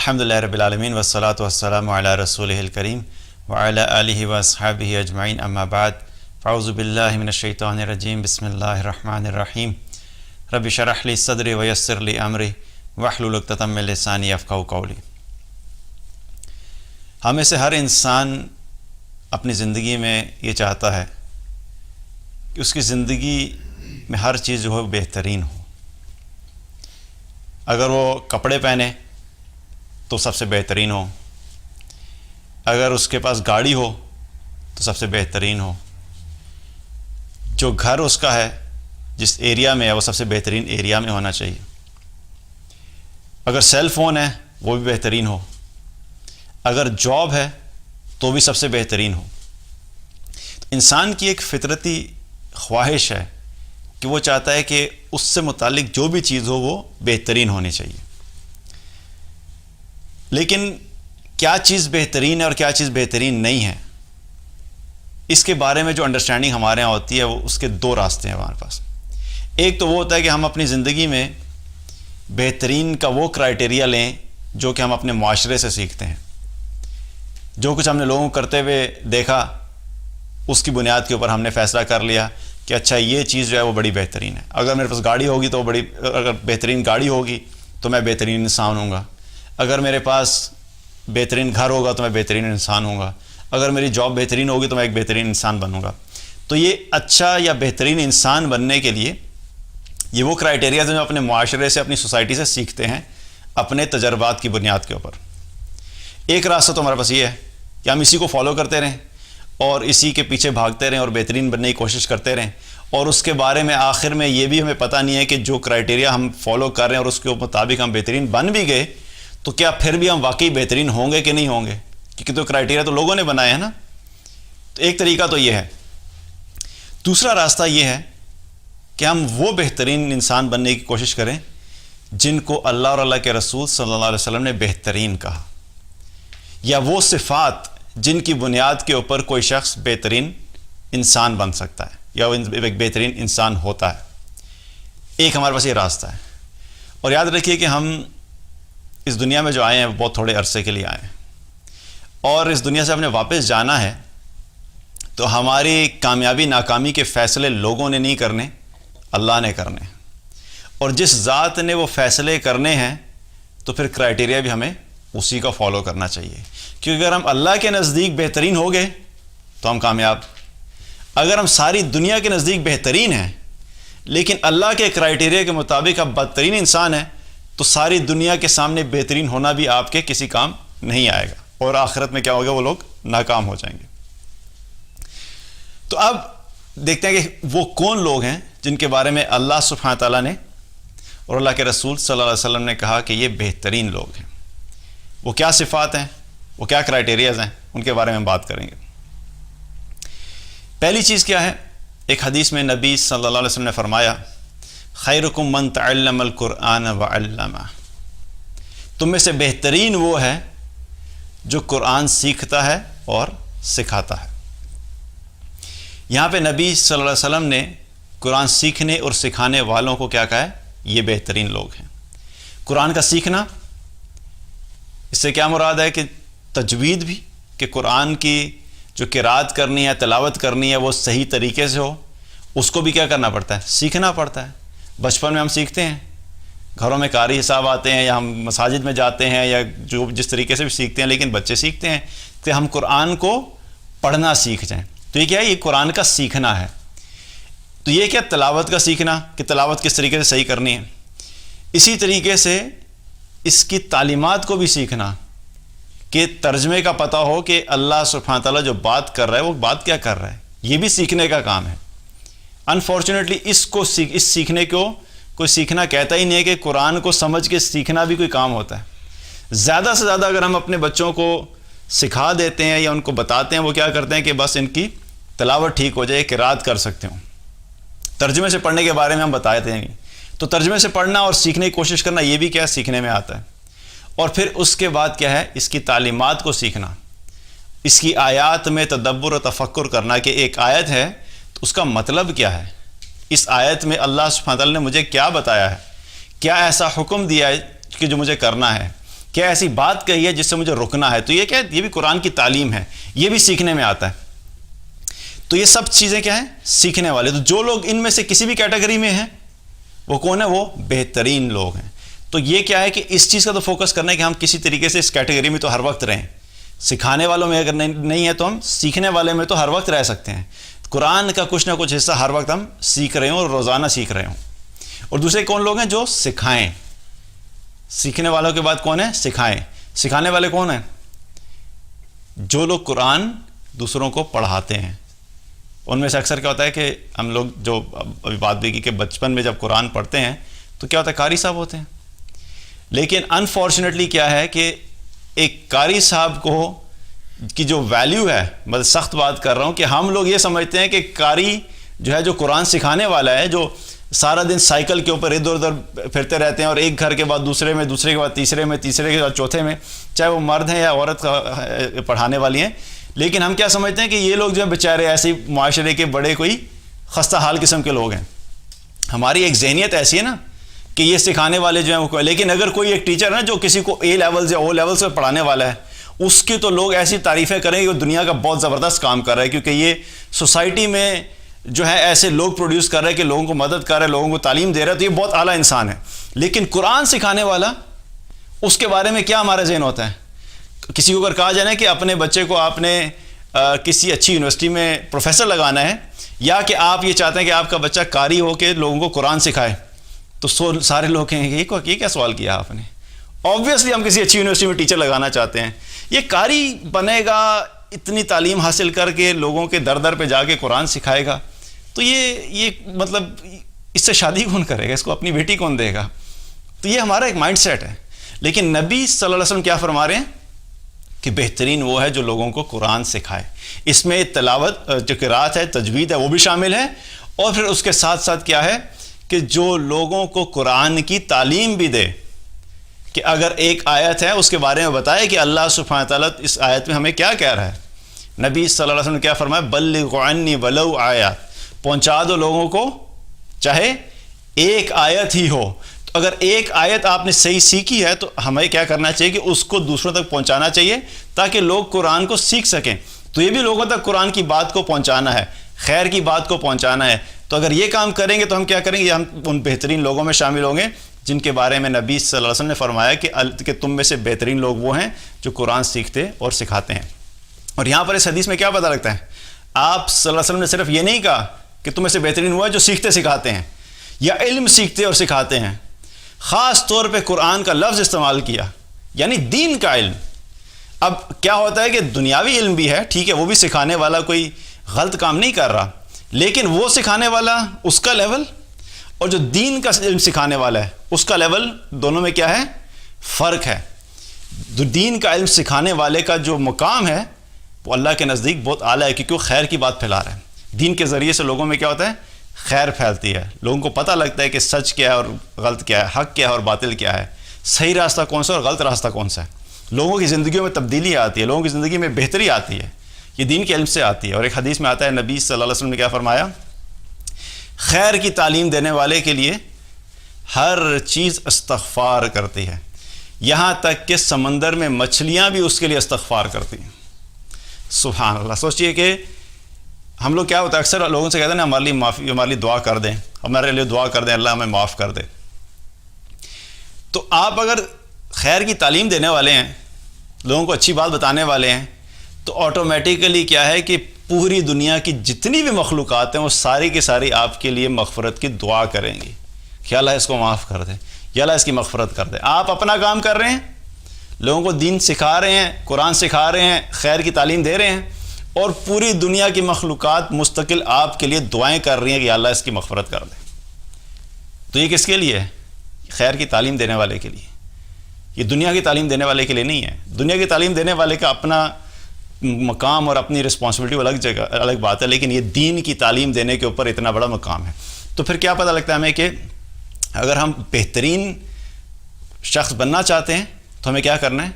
الحمدللہ رب العالمین والصلاة والسلام علی رسولہ الکریم وعلی آلہ واصحابہ اجمعین اما بعد فاعوذ باللہ من الشیطان الرجیم بسم اللہ الرحمن الرحیم رب اشرح لی صدری ویسر لی امری واحلل عقدۃ من لسانی یفقہوا قولی۔ ہمیں سے ہر انسان اپنی زندگی میں یہ چاہتا ہے کہ اس کی زندگی میں ہر چیز جو ہو بہترین ہو۔ اگر وہ کپڑے پہنے تو سب سے بہترین ہو، اگر اس کے پاس گاڑی ہو تو سب سے بہترین ہو، جو گھر اس کا ہے جس ایریا میں ہے وہ سب سے بہترین ایریا میں ہونا چاہیے، اگر سیل فون ہے وہ بھی بہترین ہو، اگر جاب ہے تو بھی سب سے بہترین ہو۔ انسان کی ایک فطرتی خواہش ہے کہ وہ چاہتا ہے کہ اس سے متعلق جو بھی چیز ہو وہ بہترین ہونی چاہیے، لیکن کیا چیز بہترین ہے اور کیا چیز بہترین نہیں ہے، اس کے بارے میں جو انڈرسٹینڈنگ ہمارے یہاں ہوتی ہے وہ اس کے دو راستے ہیں ہمارے پاس۔ ایک تو وہ ہوتا ہے کہ ہم اپنی زندگی میں بہترین کا وہ کرائٹیریا لیں جو کہ ہم اپنے معاشرے سے سیکھتے ہیں، جو کچھ ہم نے لوگوں کو کرتے ہوئے دیکھا اس کی بنیاد کے اوپر ہم نے فیصلہ کر لیا کہ اچھا یہ چیز جو ہے وہ بڑی بہترین ہے۔ اگر میرے پاس گاڑی ہوگی تو اگر بہترین گاڑی ہوگی تو میں بہترین انسان ہوں گا، اگر میرے پاس بہترین گھر ہوگا تو میں بہترین انسان ہوں گا، اگر میری جاب بہترین ہوگی تو میں ایک بہترین انسان بنوں گا۔ تو یہ اچھا یا بہترین انسان بننے کے لیے یہ وہ کرائٹیریا جو اپنے معاشرے سے، اپنی سوسائٹی سے سیکھتے ہیں اپنے تجربات کی بنیاد کے اوپر۔ ایک راستہ تو ہمارے پاس یہ ہے کہ ہم اسی کو فالو کرتے رہیں اور اسی کے پیچھے بھاگتے رہیں اور بہترین بننے کی کوشش کرتے رہیں، اور اس کے بارے میں آخر میں یہ بھی ہمیں پتہ نہیں ہے کہ جو کرائٹیریا ہم فالو کر رہے ہیں اور اس کے مطابق ہم بہترین بن بھی گئے تو کیا پھر بھی ہم واقعی بہترین ہوں گے کہ نہیں ہوں گے، کیونکہ تو کرائٹیریا تو لوگوں نے بنائے ہیں نا۔ تو ایک طریقہ تو یہ ہے۔ دوسرا راستہ یہ ہے کہ ہم وہ بہترین انسان بننے کی کوشش کریں جن کو اللہ اور اللہ کے رسول صلی اللہ علیہ وسلم نے بہترین کہا، یا وہ صفات جن کی بنیاد کے اوپر کوئی شخص بہترین انسان بن سکتا ہے یا وہ ایک بہترین انسان ہوتا ہے۔ ایک ہمارے پاس یہ راستہ ہے، اور یاد رکھیے کہ ہم اس دنیا میں جو آئے ہیں وہ بہت تھوڑے عرصے کے لیے آئے ہیں، اور اس دنیا سے ہم نے واپس جانا ہے، تو ہماری کامیابی ناکامی کے فیصلے لوگوں نے نہیں کرنے، اللہ نے کرنے، اور جس ذات نے وہ فیصلے کرنے ہیں تو پھر کرائٹیریا بھی ہمیں اسی کا فالو کرنا چاہیے، کیونکہ اگر ہم اللہ کے نزدیک بہترین ہو گئے تو ہم کامیاب۔ اگر ہم ساری دنیا کے نزدیک بہترین ہیں لیکن اللہ کے کرائٹیریا کے مطابق آپ بدترین انسان ہیں تو ساری دنیا کے سامنے بہترین ہونا بھی آپ کے کسی کام نہیں آئے گا، اور آخرت میں کیا ہوگا، وہ لوگ ناکام ہو جائیں گے۔ تو اب دیکھتے ہیں کہ وہ کون لوگ ہیں جن کے بارے میں اللہ سبحانہ تعالیٰ نے اور اللہ کے رسول صلی اللہ علیہ وسلم نے کہا کہ یہ بہترین لوگ ہیں۔ وہ کیا صفات ہیں، وہ کیا کرائٹیریاز ہیں، ان کے بارے میں ہم بات کریں گے۔ پہلی چیز کیا ہے، ایک حدیث میں نبی صلی اللہ علیہ وسلم نے فرمایا خیرکم من تعلم القرآن وعلمہ، تم میں سے بہترین وہ ہے جو قرآن سیکھتا ہے اور سکھاتا ہے۔ یہاں پہ نبی صلی اللہ علیہ وسلم نے قرآن سیکھنے اور سکھانے والوں کو کیا کہا ہے، یہ بہترین لوگ ہیں۔ قرآن کا سیکھنا، اس سے کیا مراد ہے کہ تجوید بھی، کہ قرآن کی جو قرات کرنی ہے، تلاوت کرنی ہے، وہ صحیح طریقے سے ہو، اس کو بھی کیا کرنا پڑتا ہے، سیکھنا پڑتا ہے۔ بچپن میں ہم سیکھتے ہیں، گھروں میں قاری صاحب آتے ہیں یا ہم مساجد میں جاتے ہیں یا جو جس طریقے سے بھی سیکھتے ہیں، لیکن بچے سیکھتے ہیں کہ ہم قرآن کو پڑھنا سیکھ جائیں۔ تو یہ کیا ہے، یہ قرآن کا سیکھنا ہے۔ تو یہ کیا، تلاوت کا سیکھنا، کہ تلاوت کس طریقے سے صحیح کرنی ہے۔ اسی طریقے سے اس کی تعلیمات کو بھی سیکھنا، کہ ترجمے کا پتہ ہو کہ اللہ سبحانہ تعالیٰ جو بات کر رہا ہے وہ بات کیا کر رہا ہے، یہ بھی سیکھنے کا کام ہے۔ انفارچونیٹلی اس سیکھنے کو کوئی سیکھنا کہتا ہی نہیں ہے، کہ قرآن کو سمجھ کے سیکھنا بھی کوئی کام ہوتا ہے۔ زیادہ سے زیادہ اگر ہم اپنے بچوں کو سکھا دیتے ہیں یا ان کو بتاتے ہیں، وہ کیا کرتے ہیں کہ بس ان کی تلاوت ٹھیک ہو جائے، قرات کر سکتے ہوں۔ ترجمے سے پڑھنے کے بارے میں ہم بتاتے ہیں، تو ترجمے سے پڑھنا اور سیکھنے کی کوشش کرنا یہ بھی کیا سیکھنے میں آتا ہے۔ اور پھر اس کے بعد کیا ہے، اس کی تعلیمات کو سیکھنا، اس کی آیات میں تدبر و تفکر کرنا، کہ ایک آیت ہے تو اس کا مطلب کیا ہے، اس آیت میں اللہ سبحانہ تعالیٰ نے مجھے کیا بتایا ہے، کیا ایسا حکم دیا ہے کہ جو مجھے کرنا ہے، کیا ایسی بات کہی ہے جس سے مجھے رکنا ہے. تو یہ کیا ہے؟ یہ بھی قرآن کی تعلیم ہے, یہ بھی سیکھنے میں آتا ہے. تو یہ سب چیزیں کیا ہیں؟ سیکھنے والے. تو جو لوگ ان میں سے کسی بھی کیٹیگری میں ہیں وہ کون ہے؟ وہ بہترین لوگ ہیں. تو یہ کیا ہے کہ اس چیز کا تو فوکس کرنا ہے کہ ہم کسی طریقے سے اس کیٹیگری میں تو ہر وقت رہیں. سکھانے والوں میں اگر نہیں ہے تو ہم سیکھنے والے میں تو ہر وقت رہ سکتے ہیں. قرآن کا کچھ نہ کچھ حصہ ہر وقت ہم سیکھ رہے ہوں اور روزانہ سیکھ رہے ہوں. اور دوسرے کون لوگ ہیں؟ جو سکھائیں. سیکھنے والوں کے بعد کون ہے؟ سکھائیں. سکھانے والے کون ہیں؟ جو لوگ قرآن دوسروں کو پڑھاتے ہیں. ان میں سے اکثر کیا ہوتا ہے کہ ہم لوگ جو ابھی بات بھی کی کہ بچپن میں جب قرآن پڑھتے ہیں تو کیا ہوتا ہے؟ قاری صاحب ہوتے ہیں. لیکن انفارچونیٹلی کیا ہے کہ ایک قاری صاحب کی جو ویلیو ہے، میں سخت بات کر رہا ہوں کہ ہم لوگ یہ سمجھتے ہیں کہ قاری جو ہے جو قرآن سکھانے والا ہے، جو سارا دن سائیکل کے اوپر ادھر ادھر پھرتے رہتے ہیں اور ایک گھر کے بعد دوسرے میں، دوسرے کے بعد تیسرے میں، تیسرے کے بعد چوتھے میں، چاہے وہ مرد ہیں یا عورت پڑھانے والی ہیں. لیکن ہم کیا سمجھتے ہیں کہ یہ لوگ جو ہیں بیچارے ایسے معاشرے کے بڑے کوئی خستہ حال قسم کے لوگ ہیں. ہماری ایک ذہنیت ایسی ہے نا کہ یہ سکھانے والے جو ہیں وہ. لیکن اگر کوئی ایک ٹیچر ہے جو کسی کو اے لیول یا او لیول سے پڑھانے والا ہے، اس کی تو لوگ ایسی تعریفیں کریں کہ وہ دنیا کا بہت زبردست کام کر رہا ہے، کیونکہ یہ سوسائٹی میں جو ہے ایسے لوگ پروڈیوس کر رہے ہیں کہ لوگوں کو مدد کر رہے ہیں، لوگوں کو تعلیم دے رہا ہے، تو یہ بہت اعلیٰ انسان ہے. لیکن قرآن سکھانے والا، اس کے بارے میں کیا ہمارا ذہن ہوتا ہے؟ کسی کو اگر کہا جائے نا کہ اپنے بچے کو آپ نے کسی اچھی یونیورسٹی میں پروفیسر لگانا ہے، یا کہ آپ یہ چاہتے ہیں کہ آپ کا بچہ قاری ہو کے لوگوں کو قرآن سکھائے، تو سارے لوگ کہیں گے یہ کیا سوال کیا آپ نے؟ آبویسلی ہم کسی اچھی یونیورسٹی میں ٹیچر لگانا چاہتے ہیں. یہ قاری بنے گا اتنی تعلیم حاصل کر کے لوگوں کے در در پہ جا کے قرآن سکھائے گا، تو یہ مطلب اس سے شادی کون کرے گا؟ اس کو اپنی بیٹی کون دے گا؟ تو یہ ہمارا ایک مائنڈ سیٹ ہے. لیکن نبی صلی اللہ علیہ وسلم کیا فرما رہے ہیں کہ بہترین وہ ہے جو لوگوں کو قرآن سکھائے. اس میں تلاوت جو قرات ہے، تجوید ہے، وہ بھی شامل ہے. اور پھر اس کے ساتھ ساتھ کیا ہے کہ جو لوگوں کو قرآن کی تعلیم بھی دے، کہ اگر ایک آیت ہے اس کے بارے میں بتائے کہ اللہ سبحانہ تعالیٰ اس آیت میں ہمیں کیا کہہ رہا ہے. نبی صلی اللہ علیہ وسلم نے کیا فرمایا؟ بلغوا عنی ولو آیات، پہنچا دو لوگوں کو چاہے ایک آیت ہی ہو. تو اگر ایک آیت آپ نے صحیح سیکھی ہے تو ہمیں کیا کرنا چاہیے کہ اس کو دوسروں تک پہنچانا چاہیے تاکہ لوگ قرآن کو سیکھ سکیں. تو یہ بھی لوگوں تک قرآن کی بات کو پہنچانا ہے، خیر کی بات کو پہنچانا ہے. تو اگر یہ کام کریں گے تو ہم کیا کریں گے؟ ہم ان بہترین لوگوں میں شامل ہوں گے جن کے بارے میں نبی صلی اللہ علیہ وسلم نے فرمایا کہ تم میں سے بہترین لوگ وہ ہیں جو قرآن سیکھتے اور سکھاتے ہیں. اور یہاں پر اس حدیث میں کیا پتہ لگتا ہے؟ آپ صلی اللہ علیہ وسلم نے صرف یہ نہیں کہا کہ تم میں سے بہترین وہ ہے جو سیکھتے سکھاتے ہیں یا علم سیکھتے اور سکھاتے ہیں. خاص طور پہ قرآن کا لفظ استعمال کیا، یعنی دین کا علم. اب کیا ہوتا ہے کہ دنیاوی علم بھی ہے، ٹھیک ہے، وہ بھی سکھانے والا کوئی غلط کام نہیں کر رہا، لیکن وہ سکھانے والا اس کا لیول اور جو دین کا علم سکھانے والا ہے اس کا لیول، دونوں میں کیا ہے؟ فرق ہے. دین کا علم سکھانے والے کا جو مقام ہے وہ اللہ کے نزدیک بہت اعلیٰ ہے، کیونکہ وہ خیر کی بات پھیلا رہا ہے. دین کے ذریعے سے لوگوں میں کیا ہوتا ہے؟ خیر پھیلتی ہے. لوگوں کو پتہ لگتا ہے کہ سچ کیا ہے اور غلط کیا ہے، حق کیا ہے اور باطل کیا ہے، صحیح راستہ کون سا اور غلط راستہ کون سا ہے. لوگوں کی زندگیوں میں تبدیلی آتی ہے، لوگوں کی زندگی میں بہتری آتی ہے، یہ دین کے علم سے آتی ہے. اور ایک حدیث میں آتا ہے نبی صلی اللہ علیہ وسلم نے کیا فرمایا؟ خیر کی تعلیم دینے والے کے لیے ہر چیز استغفار کرتی ہے، یہاں تک کہ سمندر میں مچھلیاں بھی اس کے لیے استغفار کرتی ہیں. سبحان اللہ. سوچئے کہ ہم لوگ کیا ہوتا ہے، اکثر لوگوں سے کہتے ہیں ہمارے لیے معافی، ہمارے لیے دعا کر دیں، ہمارے لیے دعا کر دیں، اللہ ہمیں معاف کر دے. تو آپ اگر خیر کی تعلیم دینے والے ہیں، لوگوں کو اچھی بات بتانے والے ہیں، تو آٹومیٹیکلی کیا ہے کہ پوری دنیا کی جتنی بھی مخلوقات ہیں وہ ساری کی ساری آپ کے لیے مغفرت کی دعا کریں گی کہ اللہ اس کو معاف کر دے، یا اللہ اس کی مغفرت کر دے. آپ اپنا کام کر رہے ہیں، لوگوں کو دین سکھا رہے ہیں، قرآن سکھا رہے ہیں، خیر کی تعلیم دے رہے ہیں، اور پوری دنیا کی مخلوقات مستقل آپ کے لیے دعائیں کر رہی ہیں کہ اللہ اس کی مغفرت کر دے. تو یہ کس کے لیے ہے؟ خیر کی تعلیم دینے والے کے لیے. یہ دنیا کی تعلیم دینے والے کے لیے نہیں ہے. دنیا کی تعلیم دینے والے کا اپنا مقام اور اپنی رسپانسبلٹی الگ جگہ، الگ بات ہے، لیکن یہ دین کی تعلیم دینے کے اوپر اتنا بڑا مقام ہے. تو پھر کیا پتہ لگتا ہے ہمیں کہ اگر ہم بہترین شخص بننا چاہتے ہیں تو ہمیں کیا کرنا ہے؟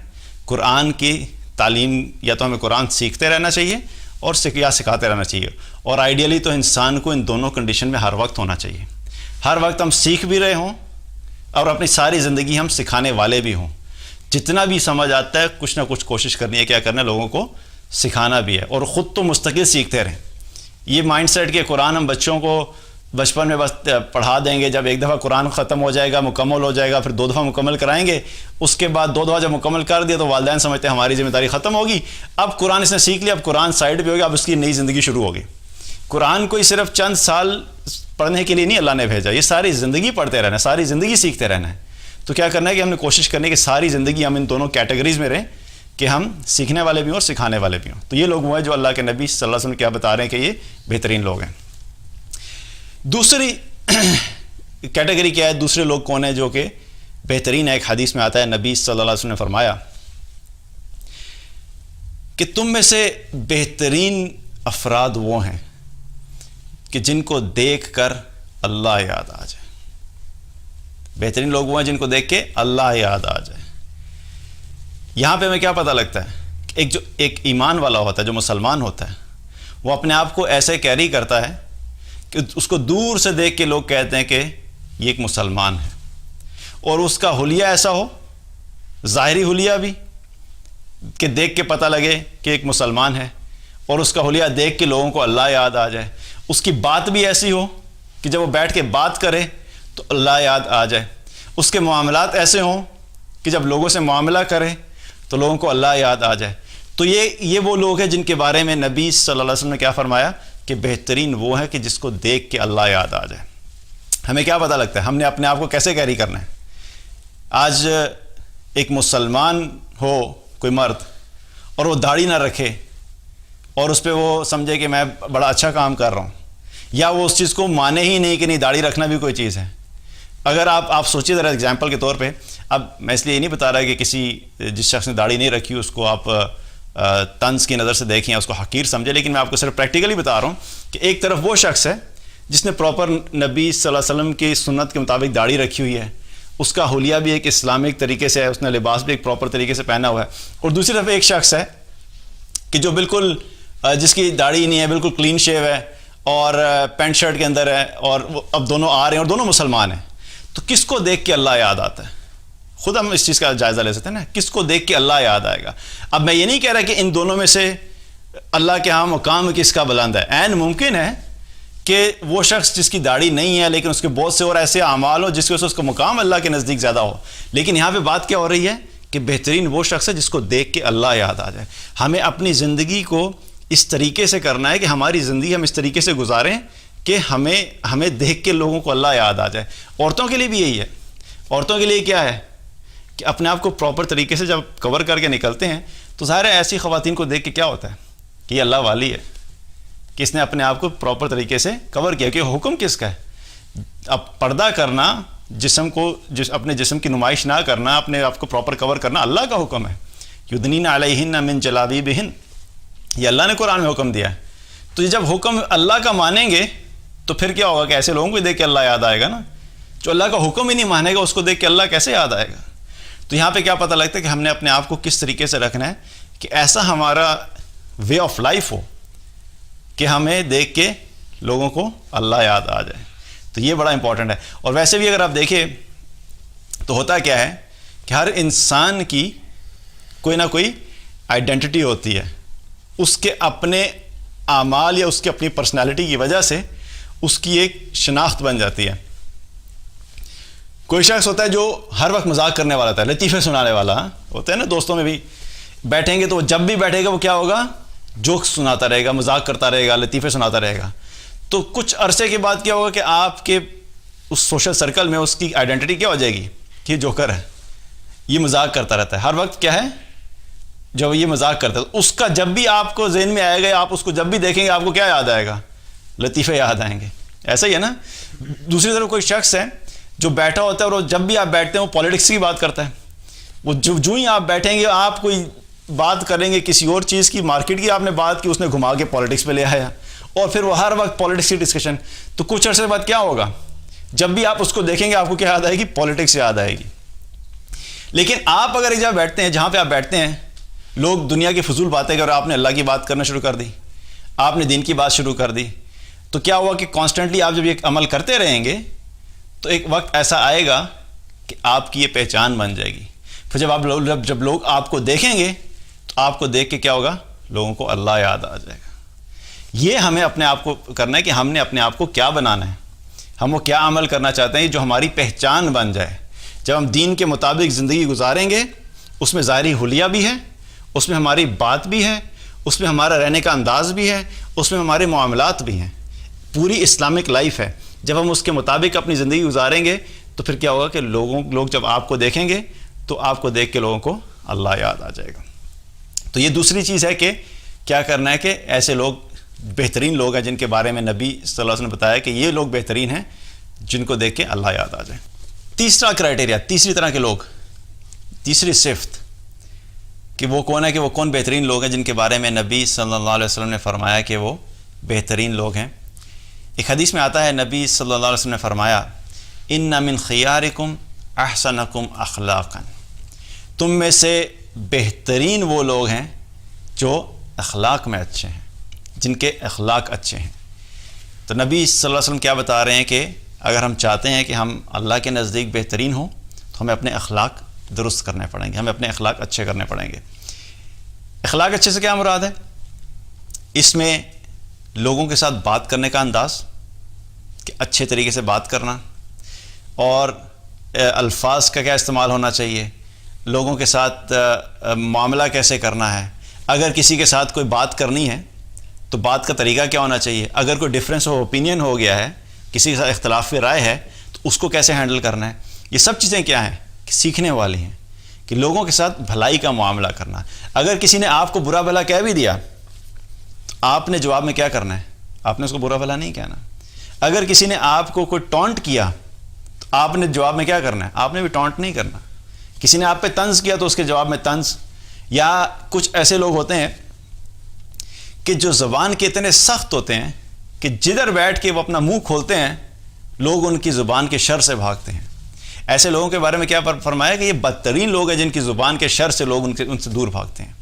قرآن کی تعلیم، یا تو ہمیں قرآن سیکھتے رہنا چاہیے اور یا سکھاتے رہنا چاہیے. اور آئیڈیلی تو انسان کو ان دونوں کنڈیشن میں ہر وقت ہونا چاہیے. ہر وقت ہم سیکھ بھی رہے ہوں اور اپنی ساری زندگی ہم سکھانے والے بھی ہوں. جتنا بھی سمجھ آتا ہے کچھ نہ کچھ کوشش کرنی ہے، کیا کرنا ہے، لوگوں کو سکھانا بھی ہے، اور خود تو مستقل سیکھتے رہیں۔ یہ مائنڈ سیٹ کہ قرآن ہم بچوں کو بچپن میں بس پڑھا دیں گے، جب ایک دفعہ قرآن ختم ہو جائے گا، مکمل ہو جائے گا، پھر 2 دفعہ مکمل کرائیں گے، اس کے بعد 2 دفعہ جب مکمل کر دیا تو والدین سمجھتے ہیں ہماری ذمہ داری ختم ہوگی، اب قرآن اس نے سیکھ لیا، اب قرآن سائڈ پہ ہوگی، اب اس کی نئی زندگی شروع ہوگی۔ قرآن کوئی صرف چند سال پڑھنے کے لیے نہیں اللہ نے بھیجا، یہ ساری زندگی پڑھتے رہنا ہے، ساری زندگی سیکھتے رہنا ہے۔ تو کیا کرنا ہے کہ ہم نے کوشش کرنی ہے کہ ساری زندگی ہم ان دونوں کیٹیگریز میں رہیں، کہ ہم سیکھنے والے بھی ہوں اور سکھانے والے بھی ہوں۔ تو یہ لوگ وہ ہیں جو اللہ کے نبی صلی اللہ علیہ وسلم کیا بتا رہے ہیں کہ یہ بہترین لوگ ہیں۔ دوسری کیٹیگری کیا ہے، دوسرے لوگ کون ہیں جو کہ بہترین ہے؟ ایک حدیث میں آتا ہے نبی صلی اللہ علیہ وسلم نے فرمایا کہ تم میں سے بہترین افراد وہ ہیں کہ جن کو دیکھ کر اللہ یاد آ جائے۔ بہترین لوگ وہ ہیں جن کو دیکھ کے اللہ یاد آ جائے۔ یہاں پہ ہمیں کیا پتہ لگتا ہے کہ ایک ایمان والا ہوتا ہے، جو مسلمان ہوتا ہے، وہ اپنے آپ کو ایسے کیری کرتا ہے کہ اس کو دور سے دیکھ کے لوگ کہتے ہیں کہ یہ ایک مسلمان ہے، اور اس کا حلیہ ایسا ہو، ظاہری حلیہ بھی کہ دیکھ کے پتہ لگے کہ ایک مسلمان ہے، اور اس کا حلیہ دیکھ کے لوگوں کو اللہ یاد آ جائے۔ اس کی بات بھی ایسی ہو کہ جب وہ بیٹھ کے بات کرے تو اللہ یاد آ جائے۔ اس کے معاملات ایسے ہوں کہ جب لوگوں سے معاملہ کرے تو لوگوں کو اللہ یاد آ جائے۔ تو یہ وہ لوگ ہیں جن کے بارے میں نبی صلی اللہ علیہ وسلم نے کیا فرمایا کہ بہترین وہ ہے کہ جس کو دیکھ کے اللہ یاد آ جائے۔ ہمیں کیا پتہ لگتا ہے ہم نے اپنے آپ کو کیسے کیری کرنا ہے؟ آج ایک مسلمان ہو کوئی مرد اور وہ داڑھی نہ رکھے اور اس پہ وہ سمجھے کہ میں بڑا اچھا کام کر رہا ہوں، یا وہ اس چیز کو مانے ہی نہیں کہ نہیں داڑھی رکھنا بھی کوئی چیز ہے۔ اگر آپ سوچیے ذرا ایگزامپل کے طور پہ، اب میں اس لیے یہ نہیں بتا رہا کہ جس شخص نے داڑھی نہیں رکھی اس کو آپ طنز کی نظر سے دیکھیں یا اس کو حقیر سمجھیں، لیکن میں آپ کو صرف پریکٹیکلی بتا رہا ہوں کہ ایک طرف وہ شخص ہے جس نے پراپر نبی صلی اللہ علیہ وسلم کی سنت کے مطابق داڑھی رکھی ہوئی ہے، اس کا حلیہ بھی ایک اسلامک طریقے سے ہے، اس نے لباس بھی ایک پراپر طریقے سے پہنا ہوا ہے، اور دوسری طرف ایک شخص ہے کہ جو بالکل جس کی داڑھی نہیں ہے، بالکل کلین شیو ہے اور پینٹ شرٹ کے اندر ہے، اور اب دونوں آ رہے ہیں اور دونوں مسلمان ہیں۔ تو کس کو دیکھ کے اللہ یاد آتا ہے؟ خود ہم اس چیز کا جائزہ لے سکتے ہیں نا، کس کو دیکھ کے اللہ یاد آئے گا؟ اب میں یہ نہیں کہہ رہا کہ ان دونوں میں سے اللہ کے ہاں مقام کس کا بلند ہے۔ عین ممکن ہے کہ وہ شخص جس کی داڑھی نہیں ہے لیکن اس کے بہت سے اور ایسے اعمال ہو جس کی وجہ سے اس کا مقام اللہ کے نزدیک زیادہ ہو، لیکن یہاں پہ بات کیا ہو رہی ہے کہ بہترین وہ شخص ہے جس کو دیکھ کے اللہ یاد آ جائے۔ ہمیں اپنی زندگی کو اس طریقے سے کرنا ہے کہ ہماری زندگی ہم اس طریقے سے گزاریں کہ ہمیں دیکھ کے لوگوں کو اللہ یاد آ جائے۔ عورتوں کے لیے بھی یہی ہے۔ عورتوں کے لیے کیا ہے کہ اپنے آپ کو پراپر طریقے سے جب کور کر کے نکلتے ہیں تو ظاہر ہے ایسی خواتین کو دیکھ کے کیا ہوتا ہے کہ یہ اللہ والی ہے، کہ اس نے اپنے آپ کو پراپر طریقے سے کور کیا، کہ حکم کس کا ہے؟ اب پردہ کرنا، اپنے جسم کی نمائش نہ کرنا، اپنے آپ کو پراپر کور کرنا اللہ کا حکم ہے۔ یدنین علیہن من جلابیبہن، یہ اللہ نے قرآن میں حکم دیا ہے۔ تو یہ جب حکم اللہ کا مانیں گے تو پھر کیا ہوگا کہ ایسے لوگوں کو دیکھ کے اللہ یاد آئے گا نا۔ جو اللہ کا حکم ہی نہیں مانے گا اس کو دیکھ کے اللہ کیسے یاد آئے گا؟ تو یہاں پہ کیا پتہ لگتا ہے کہ ہم نے اپنے آپ کو کس طریقے سے رکھنا ہے کہ ایسا ہمارا وے آف لائف ہو کہ ہمیں دیکھ کے لوگوں کو اللہ یاد آ جائے۔ تو یہ بڑا امپورٹنٹ ہے۔ اور ویسے بھی اگر آپ دیکھیں تو ہوتا کیا ہے کہ ہر انسان کی کوئی نہ کوئی آئیڈینٹی ہوتی ہے، اس کے اپنے اعمال یا اس کی اپنی پرسنالٹی کی وجہ سے اس کی ایک شناخت بن جاتی ہے۔ کوئی شخص ہوتا ہے جو ہر وقت مذاق کرنے والا ہوتا ہے، لطیفے سنانے والا ہوتا ہے نا، دوستوں میں بھی بیٹھیں گے تو وہ جب بھی بیٹھے گا وہ کیا ہوگا، جوکس سناتا رہے گا، مذاق کرتا رہے گا، لطیفے سناتا رہے گا۔ تو کچھ عرصے کے بعد کیا ہوگا کہ آپ کے اس سوشل سرکل میں اس کی آئیڈینٹی کیا ہو جائے گی کہ یہ جوکر ہے، یہ مذاق کرتا رہتا ہے، ہر وقت کیا ہے جب یہ مذاق کرتا ہے، اس کا جب بھی آپ کو ذہن میں آئے گا، آپ اس کو جب بھی دیکھیں گے آپ کو کیا یاد آئے گا، لطیفے یاد آئیں گے۔ ایسا ہی ہے نا۔ دوسری طرف کوئی شخص ہے جو بیٹھا ہوتا ہے اور جب بھی آپ بیٹھتے ہیں وہ پالیٹکس کی بات کرتا ہے، وہ جو ہی آپ بیٹھیں گے آپ کوئی بات کریں گے کسی اور چیز کی، مارکیٹ کی آپ نے بات کی، اس نے گھما کے پالیٹکس پہ لے آیا، اور پھر وہ ہر وقت پالیٹکس کی ڈسکشن۔ تو کچھ عرصے بعد کیا ہوگا، جب بھی آپ اس کو دیکھیں گے آپ کو کیا یاد آئے گی، پالیٹکس یاد آئے گی۔ لیکن آپ اگر ایک جگہ بیٹھتے ہیں جہاں پہ آپ بیٹھتے ہیں لوگ دنیا کی فضول باتیں کر، آپ نے اللہ کی بات کرنا شروع کر دی، آپ نے دین کی بات شروع کر دی، تو کیا ہوا کہ کانسٹنٹلی آپ جب یہ عمل کرتے رہیں گے تو ایک وقت ایسا آئے گا کہ آپ کی یہ پہچان بن جائے گی۔ پھر جب لوگ آپ کو دیکھیں گے تو آپ کو دیکھ کے کیا ہوگا؟ لوگوں کو اللہ یاد آ جائے گا۔ یہ ہمیں اپنے آپ کو کرنا ہے کہ ہم نے اپنے آپ کو کیا بنانا ہے، ہم وہ کیا عمل کرنا چاہتے ہیں جو ہماری پہچان بن جائے۔ جب ہم دین کے مطابق زندگی گزاریں گے، اس میں ظاہری حلیہ بھی ہے، اس میں ہماری بات بھی ہے، اس میں ہمارا رہنے کا انداز بھی ہے، اس میں ہمارے معاملات بھی ہیں، پوری اسلامک لائف ہے۔ جب ہم اس کے مطابق اپنی زندگی گزاریں گے تو پھر کیا ہوگا کہ لوگ جب آپ کو دیکھیں گے تو آپ کو دیکھ کے لوگوں کو اللہ یاد آ جائے گا۔ تو یہ دوسری چیز ہے کہ کیا کرنا ہے کہ ایسے لوگ بہترین لوگ ہیں جن کے بارے میں نبی صلی اللہ علیہ وسلم نے بتایا کہ یہ لوگ بہترین ہیں جن کو دیکھ کے اللہ یاد آ جائے۔ تیسرا کرائٹیریا، تیسری طرح کے لوگ، تیسری صفت کہ وہ کون ہے، کہ وہ کون بہترین لوگ ہیں جن کے بارے میں نبی صلی اللہ علیہ وسلم نے فرمایا کہ وہ بہترین لوگ ہیں۔ ایک حدیث میں آتا ہے نبی صلی اللہ علیہ وسلم نے فرمایا ان من خیارکم احسنکم اخلاقا، تم میں سے بہترین وہ لوگ ہیں جو اخلاق میں اچھے ہیں، جن کے اخلاق اچھے ہیں۔ تو نبی صلی اللہ علیہ وسلم کیا بتا رہے ہیں کہ اگر ہم چاہتے ہیں کہ ہم اللہ کے نزدیک بہترین ہوں تو ہمیں اپنے اخلاق درست کرنے پڑیں گے، ہمیں اپنے اخلاق اچھے کرنے پڑیں گے۔ اخلاق اچھے سے کیا مراد ہے؟ اس میں لوگوں کے ساتھ بات کرنے کا انداز، کہ اچھے طریقے سے بات کرنا، اور الفاظ کا کیا استعمال ہونا چاہیے، لوگوں کے ساتھ معاملہ کیسے کرنا ہے، اگر کسی کے ساتھ کوئی بات کرنی ہے تو بات کا طریقہ کیا ہونا چاہیے، اگر کوئی ڈفرینس آف اوپینین ہو گیا ہے، کسی کے ساتھ اختلاف رائے ہے تو اس کو کیسے ہینڈل کرنا ہے۔ یہ سب چیزیں کیا ہیں کہ سیکھنے والی ہیں، کہ لوگوں کے ساتھ بھلائی کا معاملہ کرنا۔ اگر کسی نے آپ کو برا بھلا کہہ بھی دیا تو آپ نے جواب میں کیا کرنا ہے؟ آپ نے اس کو برا بھلا نہیں کہنا۔ اگر کسی نے آپ کو کوئی ٹونٹ کیا تو آپ نے جواب میں کیا کرنا ہے؟ آپ نے بھی ٹونٹ نہیں کرنا۔ کسی نے آپ پہ طنز کیا تو اس کے جواب میں طنز۔ یا کچھ ایسے لوگ ہوتے ہیں کہ جو زبان کے اتنے سخت ہوتے ہیں کہ جدھر بیٹھ کے وہ اپنا منہ کھولتے ہیں لوگ ان کی زبان کے شر سے بھاگتے ہیں۔ ایسے لوگوں کے بارے میں کیا فرمایا کہ یہ بدترین لوگ ہیں جن کی زبان کے شر سے لوگ ان سے دور بھاگتے ہیں۔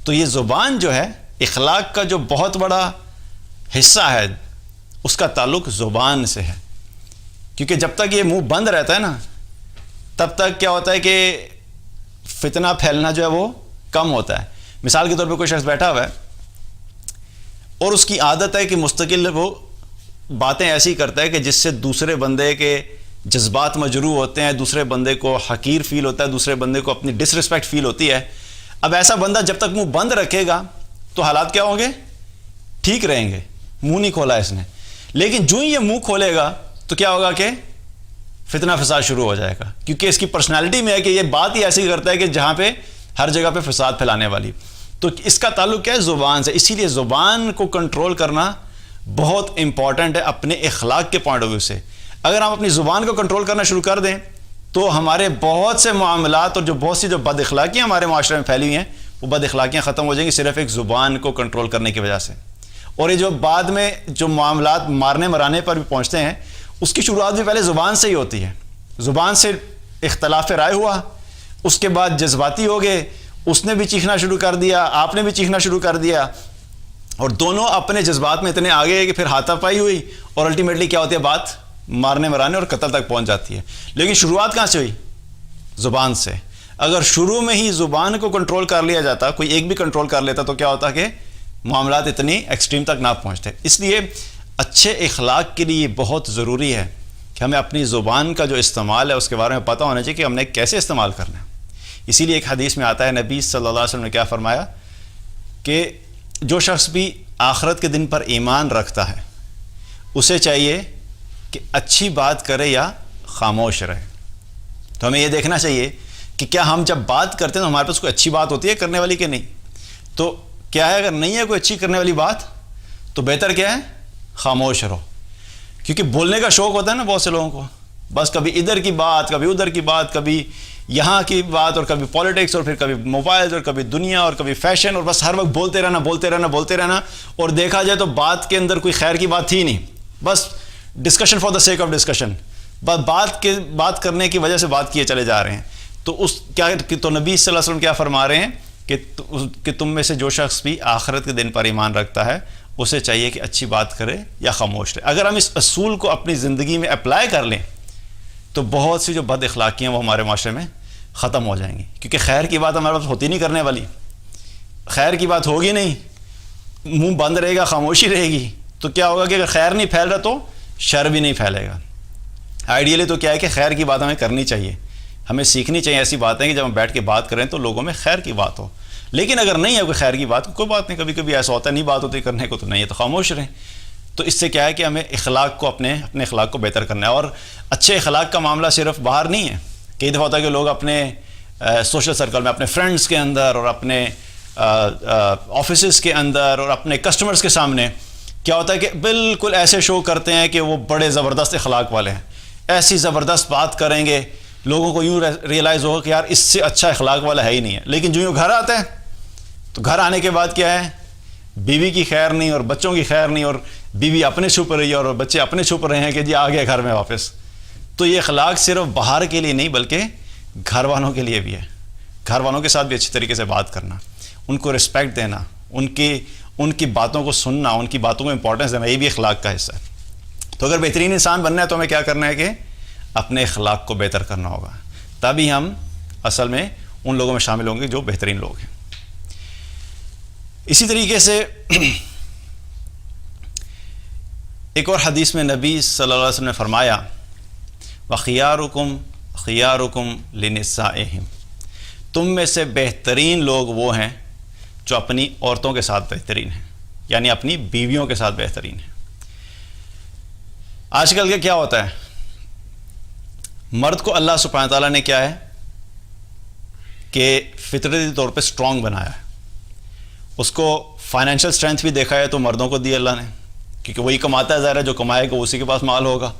تو یہ زبان جو ہے اخلاق کا جو بہت بڑا حصہ ہے، اس کا تعلق زبان سے ہے، کیونکہ جب تک یہ منہ بند رہتا ہے نا تب تک کیا ہوتا ہے کہ فتنہ پھیلنا جو ہے وہ کم ہوتا ہے۔ مثال کے طور پہ کوئی شخص بیٹھا ہوا ہے اور اس کی عادت ہے کہ مستقل وہ باتیں ایسی کرتا ہے کہ جس سے دوسرے بندے کے جذبات مجروح ہوتے ہیں، دوسرے بندے کو حقیر فیل ہوتا ہے، دوسرے بندے کو اپنی ڈس رسپیکٹ فیل ہوتی ہے۔ اب ایسا بندہ جب تک منہ بند رکھے گا تو حالات کیا ہوں گے؟ ٹھیک رہیں گے، منہ نہیں کھولا اس نے۔ لیکن جو ہی یہ منہ کھولے گا تو کیا ہوگا کہ فتنہ فساد شروع ہو جائے گا، کیونکہ اس کی پرسنالٹی میں ہے کہ یہ بات ہی ایسی کرتا ہے کہ جہاں پہ ہر جگہ پہ فساد پھیلانے والی۔ تو اس کا تعلق کیا ہے؟ زبان سے۔ اسی لیے زبان کو کنٹرول کرنا بہت امپورٹنٹ ہے اپنے اخلاق کے پوائنٹ آف ویو سے۔ اگر ہم اپنی زبان کو کنٹرول کرنا شروع کر دیں تو ہمارے بہت سے معاملات اور بہت سی جو بد اخلاقیاں ہمارے معاشرے میں پھیلی ہوئی ہیں وہ بد اخلاقیاں ختم ہو جائیں گی صرف ایک زبان کو کنٹرول کرنے کی وجہ سے۔ اور یہ جو بعد میں جو معاملات مارنے مرانے پر بھی پہنچتے ہیں اس کی شروعات بھی پہلے زبان سے ہی ہوتی ہے۔ زبان سے اختلاف رائے ہوا، اس کے بعد جذباتی ہو گئے، اس نے بھی چیخنا شروع کر دیا، آپ نے بھی چیخنا شروع کر دیا، اور دونوں اپنے جذبات میں اتنے آگے کہ پھر ہاتھا پائی ہوئی اور الٹیمیٹلی کیا ہوتی ہے؟ بات مارنے مرانے اور قتل تک پہنچ جاتی ہے۔ لیکن شروعات کہاں سے ہوئی؟ زبان سے۔ اگر شروع میں ہی زبان کو کنٹرول کر لیا جاتا، کوئی ایک بھی کنٹرول کر لیتا تو کیا ہوتا کہ معاملات اتنی ایکسٹریم تک نہ پہنچتے۔ اس لیے اچھے اخلاق کے لیے بہت ضروری ہے کہ ہمیں اپنی زبان کا جو استعمال ہے اس کے بارے میں پتہ ہونا چاہیے کہ ہم نے کیسے استعمال کرنا ہے۔ اسی لیے ایک حدیث میں آتا ہے نبی صلی اللہ علیہ وسلم نے کیا فرمایا کہ جو شخص بھی آخرت کے دن پر ایمان رکھتا ہے اسے چاہیے کہ اچھی بات کرے یا خاموش رہے۔ تو ہمیں یہ دیکھنا چاہیے کہ کیا ہم جب بات کرتے ہیں تو ہمارے پاس کوئی اچھی بات ہوتی ہے کرنے والی کہ نہیں۔ تو کیا ہے اگر نہیں ہے کوئی اچھی کرنے والی بات تو بہتر کیا ہے؟ خاموش رہو، کیونکہ بولنے کا شوق ہوتا ہے نا بہت سے لوگوں کو، بس کبھی ادھر کی بات، کبھی ادھر کی بات، کبھی یہاں کی بات، اور کبھی پولیٹکس، اور پھر کبھی موبائل، اور کبھی دنیا، اور کبھی فیشن، اور بس ہر وقت بولتے رہنا بولتے رہنا بولتے رہنا، اور دیکھا جائے تو بات کے اندر کوئی خیر کی بات تھی نہیں، بس discussion for the sake of discussion, بس بات کرنے کی وجہ سے بات کیے چلے جا رہے ہیں۔ تو تو نبی صلی اللہ علیہ وسلم کیا فرما رہے ہیں کہ تم میں سے جو شخص بھی آخرت کے دن پر ایمان رکھتا ہے اسے چاہیے کہ اچھی بات کرے یا خاموش رہے۔ اگر ہم اس اصول کو اپنی زندگی میں اپلائی کر لیں تو بہت سی جو بد اخلاقیاں وہ ہمارے معاشرے میں ختم ہو جائیں گی، کیونکہ خیر کی بات ہمارے پاس ہوتی نہیں کرنے والی، خیر کی بات ہوگی نہیں، منہ بند رہے گا، خاموشی رہے گی، تو کیا ہوگا کہ اگر خیر نہیں پھیل رہا تو شر بھی نہیں پھیلے گا۔ آئیڈیلی تو کیا ہے کہ خیر کی بات ہمیں کرنی چاہیے، ہمیں سیکھنی چاہیے ایسی باتیں کہ جب ہم بیٹھ کے بات کریں تو لوگوں میں خیر کی بات ہو، لیکن اگر نہیں ہے کوئی خیر کی بات، کوئی بات نہیں، کبھی کبھی ایسا ہوتا ہے نہیں بات ہوتی کرنے کو تو نہیں ہے تو خاموش رہیں۔ تو اس سے کیا ہے کہ ہمیں اخلاق کو اپنے اخلاق کو بہتر کرنا ہے، اور اچھے اخلاق کا معاملہ صرف باہر نہیں ہے۔ کئی دفعہ ہوتا ہے کہ لوگ اپنے سوشل سرکل میں، اپنے فرینڈز کے اندر اور اپنے آفیسز کے اندر اور اپنے کسٹمرز کے سامنے کیا ہوتا ہے کہ بالکل ایسے شو کرتے ہیں کہ وہ بڑے زبردست اخلاق والے ہیں، ایسی زبردست بات کریں گے، لوگوں کو یوں ریئلائز ہوگا کہ یار اس سے اچھا اخلاق والا ہے ہی نہیں ہے، لیکن جو یوں گھر آتے ہیں تو گھر آنے کے بعد کیا ہے، بیوی کی خیر نہیں اور بچوں کی خیر نہیں، اور بیوی اپنے چھپ رہی ہے اور بچے اپنے چھپ رہے ہیں کہ جی آ گئے گھر میں واپس۔ تو یہ اخلاق صرف باہر کے لیے نہیں بلکہ گھر والوں کے لیے بھی ہے، گھر والوں کے ساتھ بھی اچھی طریقے سے بات کرنا، ان کو رسپیکٹ دینا، ان کی باتوں کو سننا، ان کی باتوں کو امپورٹنس دینا، یہ بھی اخلاق کا حصہ ہے۔ تو اگر بہترین انسان بننا ہے تو ہمیں کیا کرنا ہے کہ اپنے اخلاق کو بہتر کرنا ہوگا، تبھی ہم اصل میں ان لوگوں میں شامل ہوں گے جو بہترین لوگ ہیں۔ اسی طریقے سے ایک اور حدیث میں نبی صلی اللہ علیہ وسلم نے فرمایا وَخِيَارُكُمْ خِيَارُكُمْ لِنِسَائِهِمْ، تم میں سے بہترین لوگ وہ ہیں جو اپنی عورتوں کے ساتھ بہترین ہیں، یعنی اپنی بیویوں کے ساتھ بہترین ہیں۔ آج کل کیا ہوتا ہے، مرد کو اللہ سبحانہ تعالیٰ نے کیا ہے کہ فطرتی طور پہ سٹرونگ بنایا ہے، اس کو فائنینشیل اسٹرینتھ بھی دیکھا ہے تو مردوں کو دی اللہ نے، کیونکہ وہی کماتا ہے، ظاہر ہے جو کمائے گا اسی کے پاس مال ہوگا۔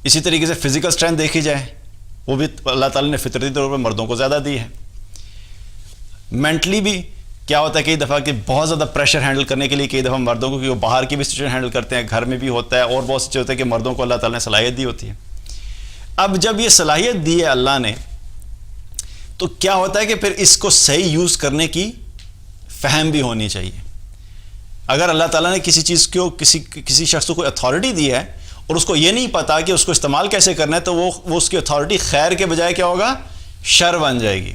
اسی طریقے سے فزیکل اسٹرینتھ دیکھی جائے وہ بھی اللہ تعالیٰ نے فطرتی طور پہ مردوں کو زیادہ دی ہے۔ مینٹلی بھی کیا ہوتا ہے کئی دفعہ کہ بہت زیادہ پریشر ہینڈل کرنے کے لیے کئی دفعہ مردوں کو، کہ وہ باہر کی بھی سچویشن ہینڈل کرتے ہیں، گھر میں بھی ہوتا ہے، اور بہت سے ہوتا ہے کہ مردوں کو اللہ تعالیٰ نے صلاحیت دی ہوتی ہے۔ اب جب یہ صلاحیت دی ہے اللہ نے تو کیا ہوتا ہے کہ پھر اس کو صحیح یوز کرنے کی فہم بھی ہونی چاہیے۔ اگر اللہ تعالیٰ نے کسی چیز کو کسی شخص کو کوئی اتھارٹی دی ہے اور اس کو یہ نہیں پتا کہ اس کو استعمال کیسے کرنا ہے تو وہ اس کی اتھارٹی خیر کے بجائے کیا ہوگا، شر بن جائے گی۔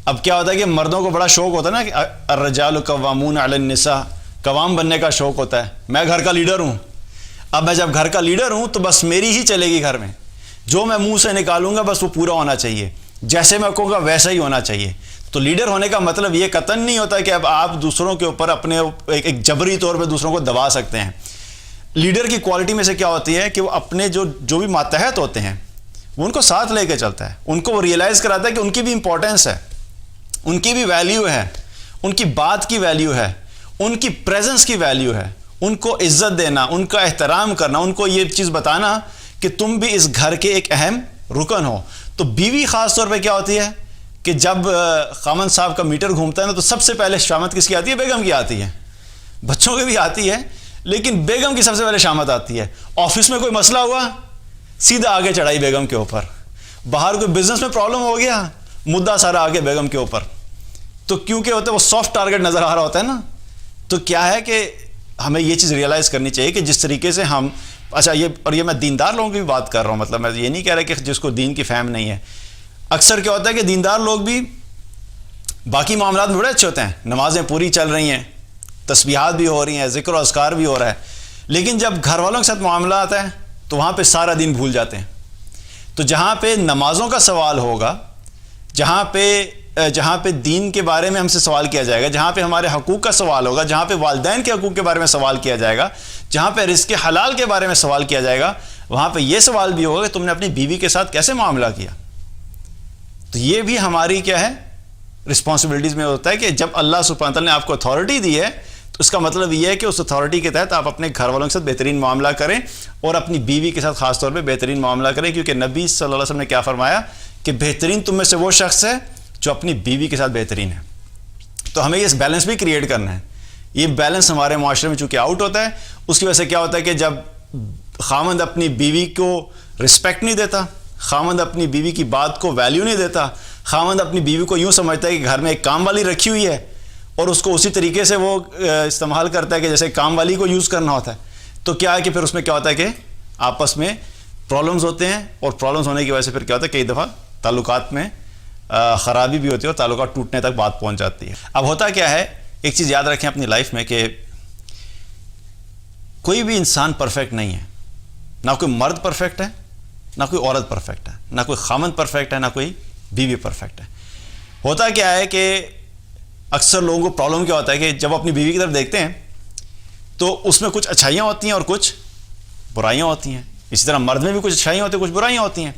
اب کیا ہوتا ہے کہ مردوں کو بڑا شوق ہوتا ہے نا کہ الرجال قوامون علی النساء، قوام بننے کا شوق ہوتا ہے، میں گھر کا لیڈر ہوں، اب میں جب گھر کا لیڈر ہوں تو بس میری ہی چلے گی گھر میں، جو میں منہ سے نکالوں گا بس وہ پورا ہونا چاہیے، جیسے میں کہوں گا ویسا ہی ہونا چاہیے۔ تو لیڈر ہونے کا مطلب یہ قطعاً نہیں ہوتا کہ اب آپ دوسروں کے اوپر اپنے ایک جبری طور پہ دوسروں کو دبا سکتے ہیں۔ لیڈر کی کوالٹی میں سے کیا ہوتی ہے کہ وہ اپنے جو بھی ماتحت ہوتے ہیں وہ ان کو ساتھ لے کے چلتا ہے، ان کو وہ ریئلائز کراتا ہے کہ ان کی بھی امپورٹنس ہے، ان کی بھی ویلیو ہے، ان کی بات کی ویلیو ہے، ان کی پریزنس کی ویلیو ہے، ان کو عزت دینا، ان کا احترام کرنا، ان کو یہ چیز بتانا کہ تم بھی اس گھر کے ایک اہم رکن ہو۔ تو بیوی خاص طور پہ کیا ہوتی ہے کہ جب خامن صاحب کا میٹر گھومتا ہے نا تو سب سے پہلے شامت کس کی آتی ہے؟ بیگم کی آتی ہے، بچوں کی بھی آتی ہے لیکن بیگم کی سب سے پہلے شامت آتی ہے۔ آفس میں کوئی مسئلہ ہوا سیدھا آگے چڑھائی بیگم کے اوپر، باہر کوئی بزنس میں پرابلم ہو گیا مدعا سارا آگے بیگم کے اوپر، تو کیونکہ ہوتا ہے وہ سافٹ ٹارگٹ نظر آ رہا ہوتا ہے نا۔ تو کیا ہے کہ ہمیں یہ چیز ریئلائز کرنی چاہیے کہ جس طریقے سے ہم یہ میں دیندار لوگوں کی بھی بات کر رہا ہوں، مطلب میں یہ نہیں کہہ رہا کہ جس کو دین کی فہم نہیں ہے۔ اکثر کیا ہوتا ہے کہ دیندار لوگ بھی باقی معاملات میں بڑے اچھے ہوتے ہیں، نمازیں پوری چل رہی ہیں، تسبیحات بھی ہو رہی ہیں، ذکر و اذکار بھی ہو رہا ہے، لیکن جب گھر والوں کے ساتھ معاملہ آتا ہے تو وہاں پہ سارا دین بھول جاتے ہیں۔ تو جہاں پہ نمازوں کا سوال ہوگا، جہاں پہ دین کے بارے میں ہم سے سوال کیا جائے گا، جہاں پہ ہمارے حقوق کا سوال ہوگا، جہاں پہ والدین کے حقوق کے بارے میں سوال کیا جائے گا، جہاں پہ رزق حلال کے بارے میں سوال کیا جائے گا، وہاں پہ یہ سوال بھی ہوگا کہ تم نے اپنی بیوی کے ساتھ کیسے معاملہ کیا۔ تو یہ بھی ہماری کیا ہے رسپانسبلٹیز میں ہوتا ہے کہ جب اللہ سبحانہ تعالیٰ نے آپ کو اتھارٹی دی ہے تو اس کا مطلب یہ ہے کہ اس اتھارٹی کے تحت آپ اپنے گھر والوں کے ساتھ بہترین معاملہ کریں اور اپنی بیوی کے ساتھ خاص طور پہ بہترین معاملہ کریں، کیونکہ نبی صلی اللہ علیہ وسلم نے کیا فرمایا کہ بہترین تم میں سے وہ شخص ہے جو اپنی بیوی کے ساتھ بہترین ہے۔ تو ہمیں یہ بیلنس بھی کریٹ کرنا ہے۔ یہ بیلنس ہمارے معاشرے میں چونکہ آؤٹ ہوتا ہے، اس کی وجہ سے کیا ہوتا ہے کہ جب خامند اپنی بیوی کو رسپیکٹ نہیں دیتا، خامند اپنی بیوی کی بات کو ویلیو نہیں دیتا، خامند اپنی بیوی کو یوں سمجھتا ہے کہ گھر میں ایک کام والی رکھی ہوئی ہے اور اس کو اسی طریقے سے وہ استعمال کرتا ہے کہ جیسے کام والی کو یوز کرنا ہوتا ہے، تو کیا ہے کہ پھر اس میں کیا ہوتا ہے کہ آپس میں پرابلمز ہوتے ہیں، اور پرابلمز ہونے کی وجہ سے پھر کیا ہوتا ہے کئی دفعہ تعلقات میں خرابی بھی ہوتی ہے اور تعلقات ٹوٹنے تک بات پہنچ جاتی ہے. اب ہوتا کیا ہے، ایک چیز یاد رکھیں اپنی لائف میں کہ کوئی بھی انسان پرفیکٹ نہیں ہے. نہ کوئی مرد پرفیکٹ ہے، نہ کوئی عورت پرفیکٹ ہے، نہ کوئی خامند پرفیکٹ ہے، نہ کوئی بیوی پرفیکٹ ہے. ہوتا کیا ہے کہ اکثر لوگوں کو پرابلم کیا ہوتا ہے کہ جب اپنی بیوی کی طرف دیکھتے ہیں تو اس میں کچھ اچھائیاں ہوتی ہیں اور کچھ برائیاں ہوتی ہیں. اسی طرح مرد میں بھی کچھ اچھائیاں ہوتی ہیں، کچھ برائیاں ہوتی ہیں.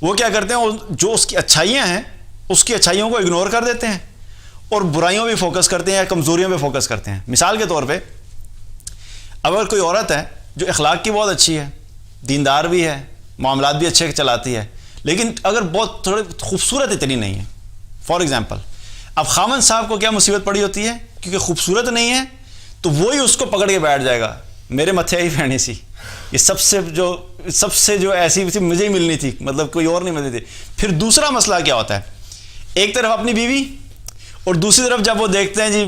وہ کیا کرتے ہیں، جو اس کی اچھائیاں ہیں اس کی اچھائیوں کو اگنور کر دیتے ہیں اور برائیوں پہ فوکس کرتے ہیں یا کمزوریوں پہ فوکس کرتے ہیں. مثال کے طور پہ اگر کوئی عورت ہے جو اخلاق کی بہت اچھی ہے، دیندار بھی ہے، معاملات بھی اچھے چلاتی ہے، لیکن اگر بہت تھوڑی خوبصورت اتنی نہیں ہے، فار ایگزامپل اب خامن صاحب کو کیا مصیبت پڑی ہوتی ہے، کیونکہ خوبصورت نہیں ہے تو وہی اس کو پکڑ کے بیٹھ جائے گا، میرے متھے آئی پہنی سی، یہ سب سے جو ایسی مجھے ہی ملنی تھی، مطلب کوئی اور نہیں ملنی تھی. پھر دوسرا مسئلہ کیا ہوتا ہے، ایک طرف اپنی بیوی اور دوسری طرف جب وہ دیکھتے ہیں جی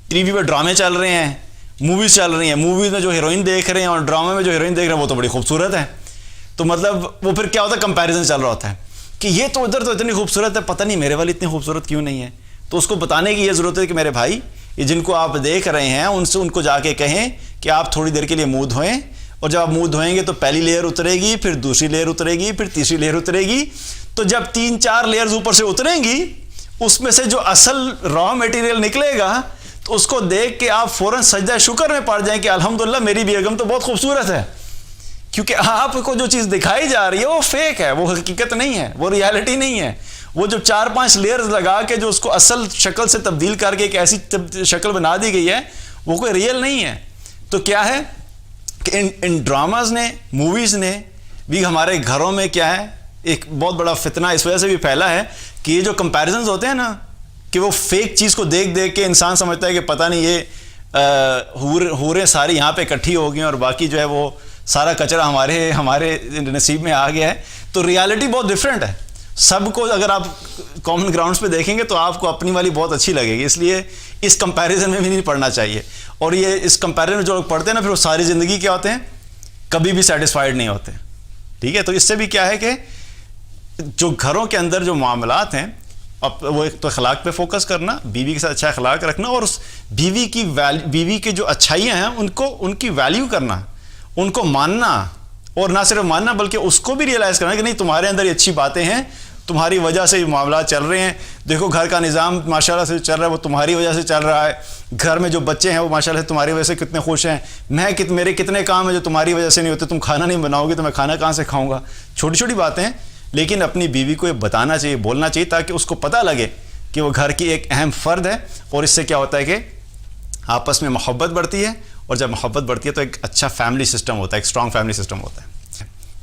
ٹی وی پہ ڈرامے چل رہے ہیں، موویز چل رہی ہیں، موویز میں جو ہیروئن دیکھ رہے ہیں اور ڈرامے میں جو ہیروئن دیکھ رہے ہیں وہ تو بڑی خوبصورت ہے. تو مطلب وہ پھر کیا ہوتا ہے، کمپیریزن چل رہا ہوتا ہے کہ یہ تو ادھر تو اتنی خوبصورت ہے، پتہ نہیں میرے والی اتنی خوبصورت کیوں نہیں ہے. تو اس کو بتانے کی یہ ضرورت ہے کہ میرے بھائی یہ جن کو آپ دیکھ رہے ہیں ان کو جا کے کہیں کہ آپ تھوڑی دیر کے لیے منہ دھوئیں، اور جب آپ منہ دھوئیں گے تو پہلی لیئر اترے گی، پھر دوسری لیئر اترے گی، پھر تیسری لیئر اترے گی. تو جب 3-4 لیئرز اوپر سے اتریں گی اس میں سے جو اصل را میٹیریل نکلے گا تو اس کو دیکھ کے آپ فوراً سجدہ شکر میں پڑ جائیں کہ الحمدللہ میری بیگم تو بہت خوبصورت ہے. کیونکہ آپ کو جو چیز دکھائی جا رہی ہے وہ فیک ہے، وہ حقیقت نہیں ہے، وہ ریالٹی نہیں ہے. وہ جو 4-5 لیئرز لگا کے جو اس کو اصل شکل سے تبدیل کر کے ایک ایسی شکل بنا دی گئی ہے وہ کوئی ریئل نہیں ہے. تو کیا ہے کہ ان ڈراماز نے، موویز نے بھی ہمارے گھروں میں کیا ہے ایک بہت بڑا فتنہ اس وجہ سے بھی پھیلا ہے کہ یہ جو کمپیریزنز ہوتے ہیں نا، کہ وہ فیک چیز کو دیکھ کے انسان سمجھتا ہے کہ پتہ نہیں یہ حوریں ساری یہاں پہ اکٹھی ہو گئی اور باقی جو ہے وہ سارا کچرا ہمارے نصیب میں آ گیا ہے. تو ریالٹی بہت ڈفرینٹ ہے. سب کو اگر آپ کامن گراؤنڈز پہ دیکھیں گے تو آپ کو اپنی والی بہت اچھی لگے گی، اس لیے اس کمپیریزن میں بھی نہیں پڑھنا چاہیے. اور یہ اس کمپیریزن میں جو لوگ پڑھتے ہیں نا پھر وہ ساری زندگی کیا ہوتے ہیں، کبھی بھی سیٹسفائیڈ نہیں ہوتے. ٹھیک ہے، تو اس سے بھی کیا ہے کہ جو گھروں کے اندر جو معاملات ہیں اب وہ ایک تو اخلاق پہ فوکس کرنا، بیوی کے ساتھ اچھا اخلاق رکھنا، اور اس بیوی کی جو اچھائیاں ہیں ان کی ویلیو کرنا، ان کو ماننا، اور نہ صرف ماننا بلکہ اس کو بھی ریئلائز کرنا کہ نہیں تمہارے اندر یہ اچھی باتیں ہیں، تمہاری وجہ سے یہ معاملات چل رہے ہیں. دیکھو گھر کا نظام ماشاءاللہ سے چل رہا ہے، وہ تمہاری وجہ سے چل رہا ہے. گھر میں جو بچے ہیں وہ ماشاءاللہ سے تمہاری وجہ سے کتنے خوش ہیں. میرے کتنے کام ہیں جو تمہاری وجہ سے نہیں ہوتے. تم کھانا نہیں بناؤ گے تو میں کھانا کہاں سے کھاؤں گا. چھوٹی چھوٹی باتیں ہیں، لیکن اپنی بیوی کو یہ بتانا چاہیے، بولنا چاہیے تاکہ اس کو پتہ لگے کہ وہ گھر کی ایک اہم فرد ہے. اور اس سے کیا ہوتا ہے کہ آپس میں محبت بڑھتی ہے، اور جب محبت بڑھتی ہے تو ایک اچھا فیملی سسٹم ہوتا ہے، ایک اسٹرانگ فیملی سسٹم ہوتا ہے.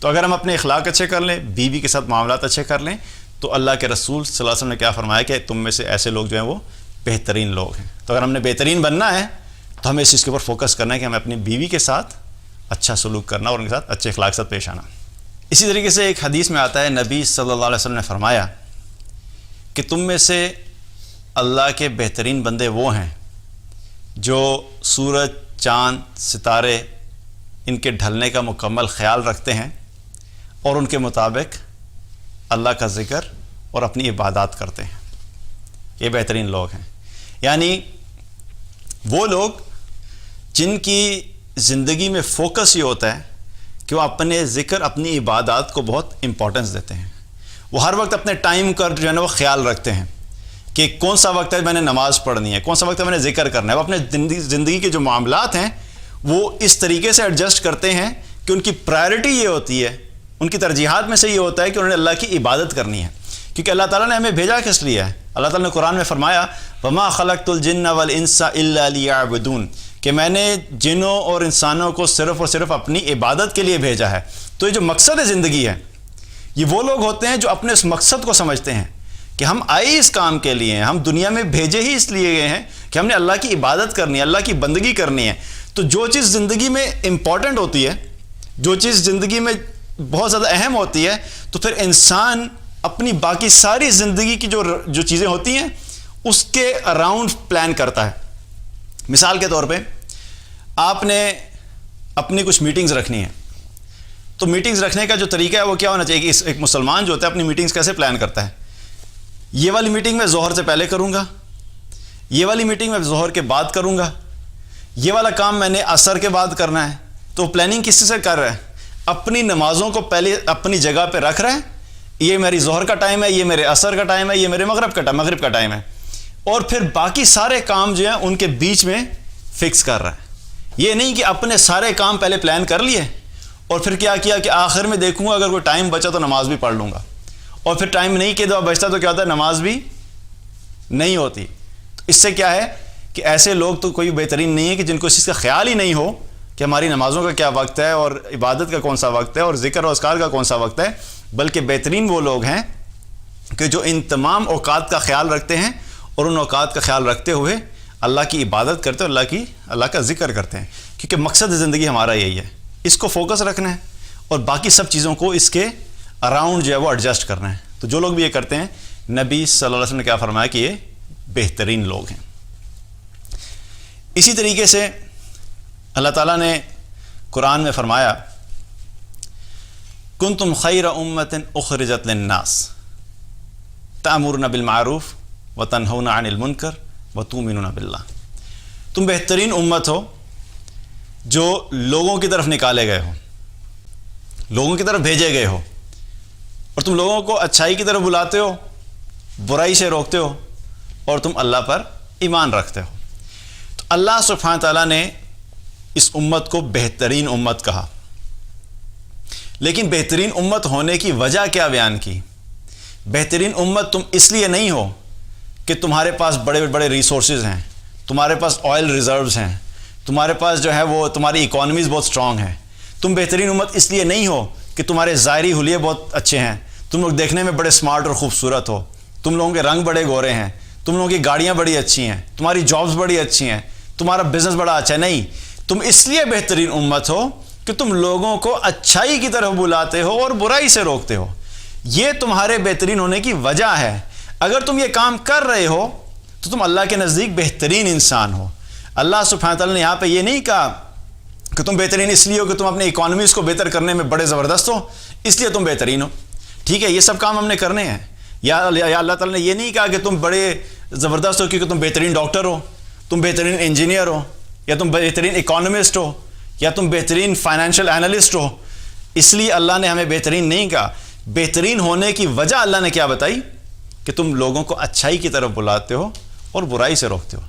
تو اگر ہم اپنے اخلاق اچھے کر لیں، بیوی کے ساتھ معاملات اچھے کر لیں، تو اللہ کے رسول صلی اللہ علیہ وسلم نے کیا فرمایا کہ تم میں سے ایسے لوگ جو ہیں وہ بہترین لوگ ہیں. تو اگر ہم نے بہترین بننا ہے تو ہمیں اس چیز کے اوپر فوکس کرنا ہے کہ ہمیں اپنی بیوی کے ساتھ اچھا سلوک کرنا اور ان کے ساتھ اچھے اخلاق کے ساتھ پیش آنا. اسی طریقے سے ایک حدیث میں آتا ہے، نبی صلی اللہ علیہ وسلم نے فرمایا کہ تم میں سے اللہ کے بہترین بندے وہ ہیں جو سورج، چاند، ستارے ان کے ڈھلنے کا مکمل خیال رکھتے ہیں اور ان کے مطابق اللہ کا ذکر اور اپنی عبادات کرتے ہیں. یہ بہترین لوگ ہیں. یعنی وہ لوگ جن کی زندگی میں فوکس یہ ہوتا ہے کہ وہ اپنے ذکر، اپنی عبادات کو بہت امپورٹنس دیتے ہیں. وہ ہر وقت اپنے ٹائم کا جو ہے نا وہ خیال رکھتے ہیں کہ کون سا وقت ہے میں نے نماز پڑھنی ہے، کون سا وقت ہے میں نے ذکر کرنا ہے. وہ اپنے زندگی کے جو معاملات ہیں وہ اس طریقے سے ایڈجسٹ کرتے ہیں کہ ان کی پرائرٹی یہ ہوتی ہے، ان کی ترجیحات میں سے یہ ہوتا ہے کہ انہوں نے اللہ کی عبادت کرنی ہے. کیونکہ اللہ تعالیٰ نے ہمیں بھیجا کس لیے ہے؟ اللہ تعالیٰ نے قرآن میں فرمایا وَمَا خَلَقْتُ الْجِنَّ وَالْإِنسَ إِلَّا لِيَعْبُدُونَ، کہ میں نے جنوں اور انسانوں کو صرف اور صرف اپنی عبادت کے لیے بھیجا ہے. تو یہ جو مقصد ہے زندگی ہے، یہ وہ لوگ ہوتے ہیں جو اپنے اس مقصد کو سمجھتے ہیں کہ ہم آئے اس کام کے لیے ہیں، ہم دنیا میں بھیجے ہی اس لیے گئے ہیں کہ ہم نے اللہ کی عبادت کرنی ہے، اللہ کی بندگی کرنی ہے. تو جو چیز زندگی میں امپورٹنٹ ہوتی ہے، جو چیز زندگی میں بہت زیادہ اہم ہوتی ہے، تو پھر انسان اپنی باقی ساری زندگی کی جو چیزیں ہوتی ہیں اس کے اراؤنڈ پلان کرتا ہے. مثال کے طور پہ آپ نے اپنی کچھ میٹنگز رکھنی ہیں، تو میٹنگز رکھنے کا جو طریقہ ہے وہ کیا ہونا چاہیے کہ ایک مسلمان جو ہوتا ہے اپنی میٹنگز کیسے پلان کرتا ہے؟ یہ والی میٹنگ میں ظہر سے پہلے کروں گا، یہ والی میٹنگ میں ظہر کے بعد کروں گا، یہ والا کام میں نے عصر کے بعد کرنا ہے. تو پلاننگ کس سے کر رہا ہے؟ اپنی نمازوں کو پہلے اپنی جگہ پہ رکھ رہے ہیں. یہ میری ظہر کا ٹائم ہے، یہ میرے عصر کا ٹائم ہے، یہ میرے مغرب کا ٹائم ہے. اور پھر باقی سارے کام جو ہیں ان کے بیچ میں فکس کر رہا ہے. یہ نہیں کہ اپنے سارے کام پہلے پلان کر لیے اور پھر کیا کیا کہ آخر میں دیکھوں گا اگر کوئی ٹائم بچا تو نماز بھی پڑھ لوں گا، اور پھر ٹائم نہیں کہ بچتا تو کیا ہوتا ہے، نماز بھی نہیں ہوتی. تو اس سے کیا ہے کہ ایسے لوگ تو کوئی بہترین نہیں ہے کہ جن کو اس چیز کا خیال ہی نہیں ہو کہ ہماری نمازوں کا کیا وقت ہے اور عبادت کا کون سا وقت ہے اور ذکر و اذکار کا کون سا وقت ہے. بلکہ بہترین وہ لوگ ہیں کہ جو ان تمام اوقات کا خیال رکھتے ہیں اور ان اوقات کا خیال رکھتے ہوئے اللہ کی عبادت کرتے ہیں، اللہ کا ذکر کرتے ہیں. کیونکہ مقصد زندگی ہمارا یہی ہے، اس کو فوکس رکھنا ہے اور باقی سب چیزوں کو اس کے اراؤنڈ جو ہے وہ ایڈجسٹ کرنا ہے. تو جو لوگ بھی یہ کرتے ہیں، نبی صلی اللہ علیہ وسلم نے کیا فرمایا کہ یہ بہترین لوگ ہیں. اسی طریقے سے اللہ تعالیٰ نے قرآن میں فرمایا کنتم خیر امۃ اخرجت للناس تأمرون بالمعروف وتنہون عن المنکر وتؤمنون باللہ. تم بہترین امت ہو جو لوگوں کی طرف نکالے گئے ہو، لوگوں کی طرف بھیجے گئے ہو، اور تم لوگوں کو اچھائی کی طرف بلاتے ہو، برائی سے روکتے ہو، اور تم اللہ پر ایمان رکھتے ہو. تو اللہ سبحانہ تعالیٰ نے اس امت کو بہترین امت کہا. لیکن بہترین امت ہونے کی وجہ کیا بیان کی؟ بہترین امت تم اس لیے نہیں ہو کہ تمہارے پاس بڑے بڑے ریسورسز ہیں، تمہارے پاس آئل ریزروز ہیں، تمہارے پاس جو ہے وہ تمہاری اکانومیز بہت سٹرونگ ہیں. تم بہترین امت اس لیے نہیں ہو کہ تمہارے ظاہری حلیے بہت اچھے ہیں، تم لوگ دیکھنے میں بڑے سمارٹ اور خوبصورت ہو، تم لوگوں کے رنگ بڑے گورے ہیں، تم لوگوں کی گاڑیاں بڑی اچھی ہیں، تمہاری جابز بڑی اچھی ہیں، تمہارا بزنس بڑا اچھا ہے. نہیں، تم اس لیے بہترین امت ہو کہ تم لوگوں کو اچھائی کی طرف بلاتے ہو اور برائی سے روکتے ہو. یہ تمہارے بہترین ہونے کی وجہ ہے. اگر تم یہ کام کر رہے ہو تو تم اللہ کے نزدیک بہترین انسان ہو. اللہ سبحانہ تعالیٰ نے یہاں پہ یہ نہیں کہا کہ تم بہترین اس لیے ہو کہ تم اپنے اکانومیز کو بہتر کرنے میں بڑے زبردست ہو اس لیے تم بہترین ہو. ٹھیک ہے، یہ سب کام ہم نے کرنے ہیں. یا اللہ تعالیٰ نے یہ نہیں کہا کہ تم بڑے زبردست ہو کیونکہ تم بہترین ڈاکٹر ہو، تم بہترین انجینئر ہو، یا تم بہترین اکانومسٹ ہو، یا تم بہترین فائنینشیل اینالسٹ ہو. اس لیے اللہ نے ہمیں بہترین نہیں کہا. بہترین ہونے کی وجہ اللہ نے کیا بتائی کہ تم لوگوں کو اچھائی کی طرف بلاتے ہو اور برائی سے روکتے ہو.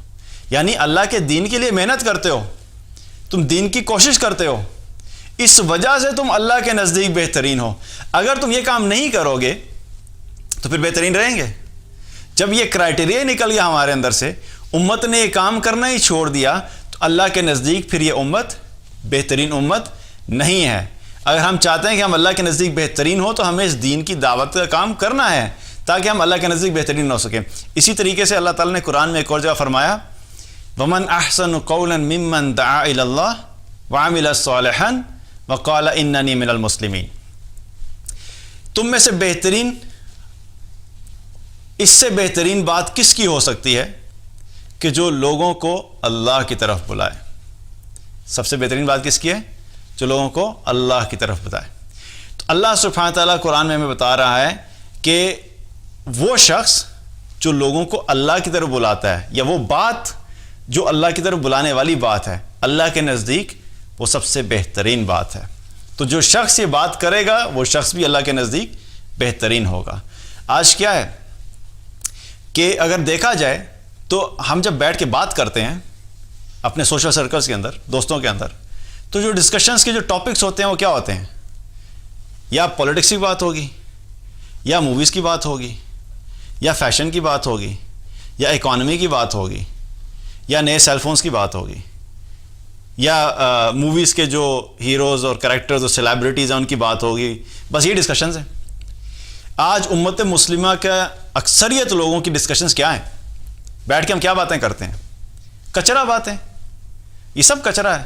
یعنی اللہ کے دین کے لیے محنت کرتے ہو، تم دین کی کوشش کرتے ہو، اس وجہ سے تم اللہ کے نزدیک بہترین ہو. اگر تم یہ کام نہیں کرو گے تو پھر بہترین رہیں گے. جب یہ کرائٹیریا نکل گیا ہمارے اندر سے، امت نے یہ کام کرنا ہی چھوڑ دیا، تو اللہ کے نزدیک پھر یہ امت بہترین امت نہیں ہے. اگر ہم چاہتے ہیں کہ ہم اللہ کے نزدیک بہترین ہو تو ہمیں اس دین کی دعوت کا کام کرنا ہے تاکہ ہم اللہ کے نزدیک بہترین ہو سکیں. اسی طریقے سے اللہ تعالیٰ نے قرآن میں ایک اور جگہ فرمایا وَمَنْ أَحْسَنُ قَوْلًا مِمَّنْ دَعَا إِلَى اللَّهِ وَعَمِلَ صَالِحًا وَقَالَ إِنَّنِي مِنَ الْمُسْلِمِينَ. تم میں سے بہترین، اس سے بہترین بات کس کی ہو سکتی ہے کہ جو لوگوں کو اللہ کی طرف بلائے. سب سے بہترین بات کس کی ہے؟ جو لوگوں کو اللہ کی طرف بتائے. تو اللہ سبحانہ تعالیٰ قرآن میں ہمیں بتا رہا ہے کہ وہ شخص جو لوگوں کو اللہ کی طرف بلاتا ہے، یا وہ بات جو اللہ کی طرف بلانے والی بات ہے، اللہ کے نزدیک وہ سب سے بہترین بات ہے. تو جو شخص یہ بات کرے گا وہ شخص بھی اللہ کے نزدیک بہترین ہوگا. آج کیا ہے کہ اگر دیکھا جائے تو ہم جب بیٹھ کے بات کرتے ہیں اپنے سوشل سرکلز کے اندر، دوستوں کے اندر، تو جو ڈسکشنز کے جو ٹاپکس ہوتے ہیں وہ کیا ہوتے ہیں؟ یا پولیٹکس کی بات ہوگی، یا موویز کی بات ہوگی، یا فیشن کی بات ہوگی، یا اکانومی کی بات ہوگی، یا نئے سیل فونز کی بات ہوگی، یا موویز کے جو ہیروز اور کریکٹرز اور سیلیبریٹیز ہیں ان کی بات ہوگی. بس یہ ڈسکشنز ہیں. آج امت مسلمہ کا اکثریت لوگوں کی ڈسکشنز کیا ہیں؟ بیٹھ کے ہم کیا باتیں کرتے ہیں؟ کچرا باتیں. یہ سب کچرا ہے.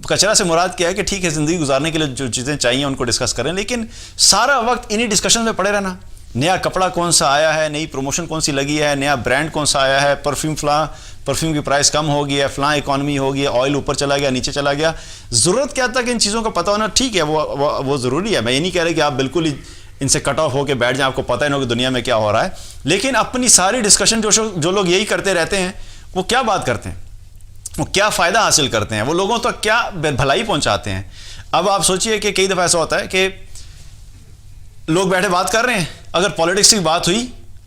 کچرا سے مراد کیا ہے کہ ٹھیک ہے زندگی گزارنے کے لیے جو چیزیں چاہیے ان کو ڈسکس کریں، لیکن سارا وقت انہی ڈسکشن میں پڑے رہنا. نیا کپڑا کون سا آیا ہے، نئی پروموشن کون سی لگی ہے، نیا برانڈ کون سا آیا ہے، پرفیوم کی پرائس کم ہو گیا ہے، فلاں اکانومی ہو گیا، آئل اوپر چلا گیا، نیچے چلا گیا. ضرورت کیا تھا کہ ان چیزوں کا پتہ ہونا؟ ٹھیک ہے وہ ضروری ہے. میں یہ نہیں کہہ رہا کہ آپ بالکل ہی ان سے کٹ آف ہو کے بیٹھ جائیں, آپ کو پتہ ہی نہیں ہو کہ دنیا میں کیا ہو رہا ہے. لیکن اپنی ساری ڈسکشن جو لوگ یہی کرتے رہتے ہیں, وہ کیا بات کرتے ہیں, وہ کیا فائدہ حاصل کرتے ہیں, وہ لوگوں تک کیا بھلائی پہنچاتے ہیں. اب آپ سوچئے کہ کئی دفعہ ایسا ہوتا ہے کہ لوگ بیٹھے بات کر رہے ہیں, اگر پالیٹکس کی بات ہوئی,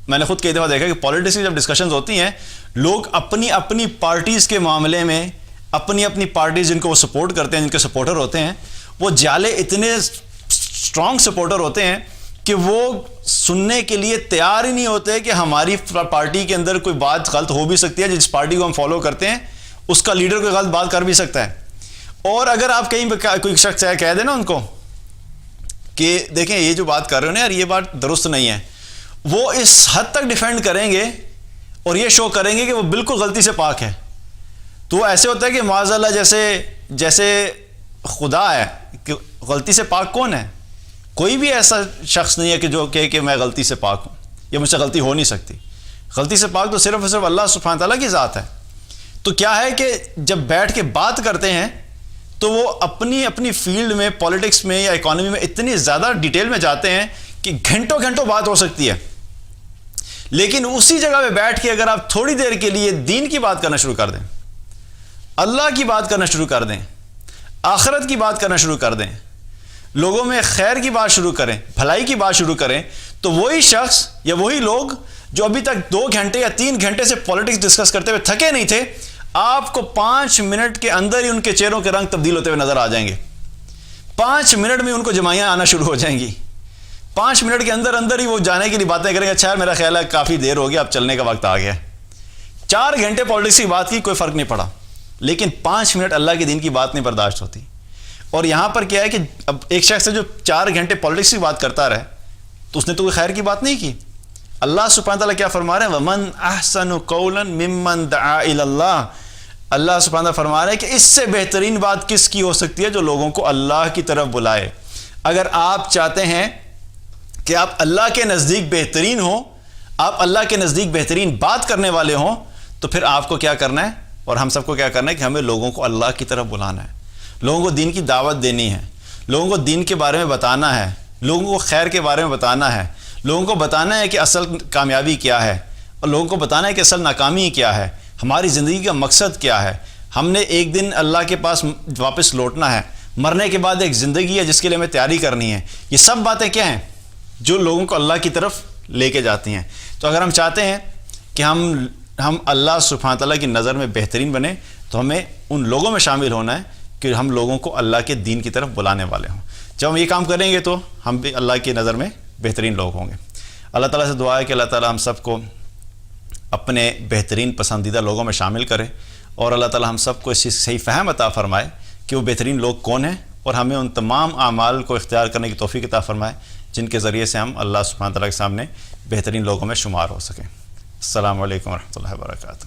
میں نے خود کئی دفعہ دیکھا کہ پالیٹکس کی جب ڈسکشنز ہوتی ہیں, لوگ اپنی اپنی پارٹیز کے معاملے میں اپنی اپنی پارٹیز جن کو وہ سپورٹ کرتے ہیں, جن کے سپورٹر ہوتے ہیں, وہ جالے اتنے اسٹرانگ سپورٹر ہوتے ہیں کہ وہ سننے کے لیے تیار ہی نہیں ہوتے کہ ہماری پارٹی کے اندر کوئی بات غلط ہو بھی سکتی ہے, جس پارٹی کو ہم فالو کرتے ہیں اس کا لیڈر کوئی غلط بات کر بھی سکتا ہے. اور اگر آپ کہیں کوئی شخص کہہ دیں نا ان کو کہ دیکھیں یہ جو بات کر رہے ہو نا یار, یہ بات درست نہیں ہے, وہ اس حد تک ڈیفینڈ کریں گے اور یہ شو کریں گے کہ وہ بالکل غلطی سے پاک ہے. تو ایسے ہوتا ہے کہ معاذ اللہ جیسے خدا ہے, کہ غلطی سے پاک کون ہے؟ کوئی بھی ایسا شخص نہیں ہے کہ جو کہے کہ میں غلطی سے پاک ہوں, یا مجھ سے غلطی ہو نہیں سکتی. غلطی سے پاک تو صرف اور صرف اللہ سبحانہ تعالیٰ کی ذات ہے. تو کیا ہے کہ جب بیٹھ کے بات کرتے ہیں تو وہ اپنی اپنی فیلڈ میں, پالیٹکس میں یا اکانومی میں اتنی زیادہ ڈیٹیل میں جاتے ہیں کہ گھنٹوں گھنٹوں بات ہو سکتی ہے. لیکن اسی جگہ پہ بیٹھ کے اگر آپ تھوڑی دیر کے لیے دین کی بات کرنا شروع کر دیں, اللہ کی بات کرنا شروع کر دیں, آخرت کی بات کرنا شروع کر دیں, لوگوں میں خیر کی بات شروع کریں, بھلائی کی بات شروع کریں, تو وہی شخص یا وہی لوگ جو ابھی تک 2 گھنٹے یا 3 گھنٹے سے پالیٹکس ڈسکس کرتے ہوئے تھکے نہیں تھے, آپ کو 5 منٹ کے اندر ہی ان کے چہروں کے رنگ تبدیل ہوتے ہوئے نظر آ جائیں گے. 5 منٹ میں ان کو جمائیاں آنا شروع ہو جائیں گی. 5 منٹ کے اندر ہی وہ جانے کے لیے باتیں کریں گے, اچھا یار میرا خیال ہے کافی دیر ہو گیا, اب چلنے کا وقت آ گیا. 4 گھنٹے پالیٹکس کی بات کی, کوئی فرق نہیں پڑا, لیکن 5 منٹ اللہ کے دین کی بات نہیں برداشت ہوتی. اور یہاں پر کیا ہے کہ اب ایک شخص ہے جو 4 گھنٹے پالیٹکس کی بات کرتا رہے, تو اس نے تو کوئی خیر کی بات نہیں کی. اللہ سبحانہ تعالیٰ کیا فرما رہے ہیں, وَمَنْ أَحْسَنُ قَوْلًا مِمَّنْ دَعَا إِلَى اللَّهِ. اللہ سبحانہ تعالیٰ فرما رہے ہیں کہ اس سے بہترین بات کس کی ہو سکتی ہے جو لوگوں کو اللہ کی طرف بلائے. اگر آپ چاہتے ہیں کہ آپ اللہ کے نزدیک بہترین ہوں, آپ اللہ کے نزدیک بہترین بات کرنے والے ہوں, تو پھر آپ کو کیا کرنا ہے, اور ہم سب کو کیا کرنا ہے, کہ ہمیں لوگوں کو اللہ کی طرف بلانا ہے, لوگوں کو دین کی دعوت دینی ہے, لوگوں کو دین کے بارے میں بتانا ہے, لوگوں کو خیر کے بارے میں بتانا ہے, لوگوں کو بتانا ہے کہ اصل کامیابی کیا ہے, اور لوگوں کو بتانا ہے کہ اصل ناکامی کیا ہے, ہماری زندگی کا مقصد کیا ہے. ہم نے ایک دن اللہ کے پاس واپس لوٹنا ہے, مرنے کے بعد ایک زندگی ہے جس کے لیے ہمیں تیاری کرنی ہے. یہ سب باتیں کیا ہیں جو لوگوں کو اللہ کی طرف لے کے جاتی ہیں. تو اگر ہم چاہتے ہیں کہ ہم اللہ سبحانہ تعالیٰ کی نظر میں بہترین بنیں, تو ہمیں ان لوگوں میں شامل ہونا ہے کہ ہم لوگوں کو اللہ کے دین کی طرف بلانے والے ہوں. جب ہم یہ کام کریں گے تو ہم بھی اللہ کی نظر میں بہترین لوگ ہوں گے. اللہ تعالیٰ سے دعا ہے کہ اللہ تعالیٰ ہم سب کو اپنے بہترین پسندیدہ لوگوں میں شامل کرے, اور اللہ تعالیٰ ہم سب کو اس چیز صحیح فہم عطا فرمائے کہ وہ بہترین لوگ کون ہیں, اور ہمیں ان تمام اعمال کو اختیار کرنے کی توفیق عطا فرمائے جن کے ذریعے سے ہم اللہ سبحانہ تعالیٰ کے سامنے بہترین لوگوں میں شمار ہو سکیں. السلام علیکم ورحمۃ اللہ وبرکاتہ.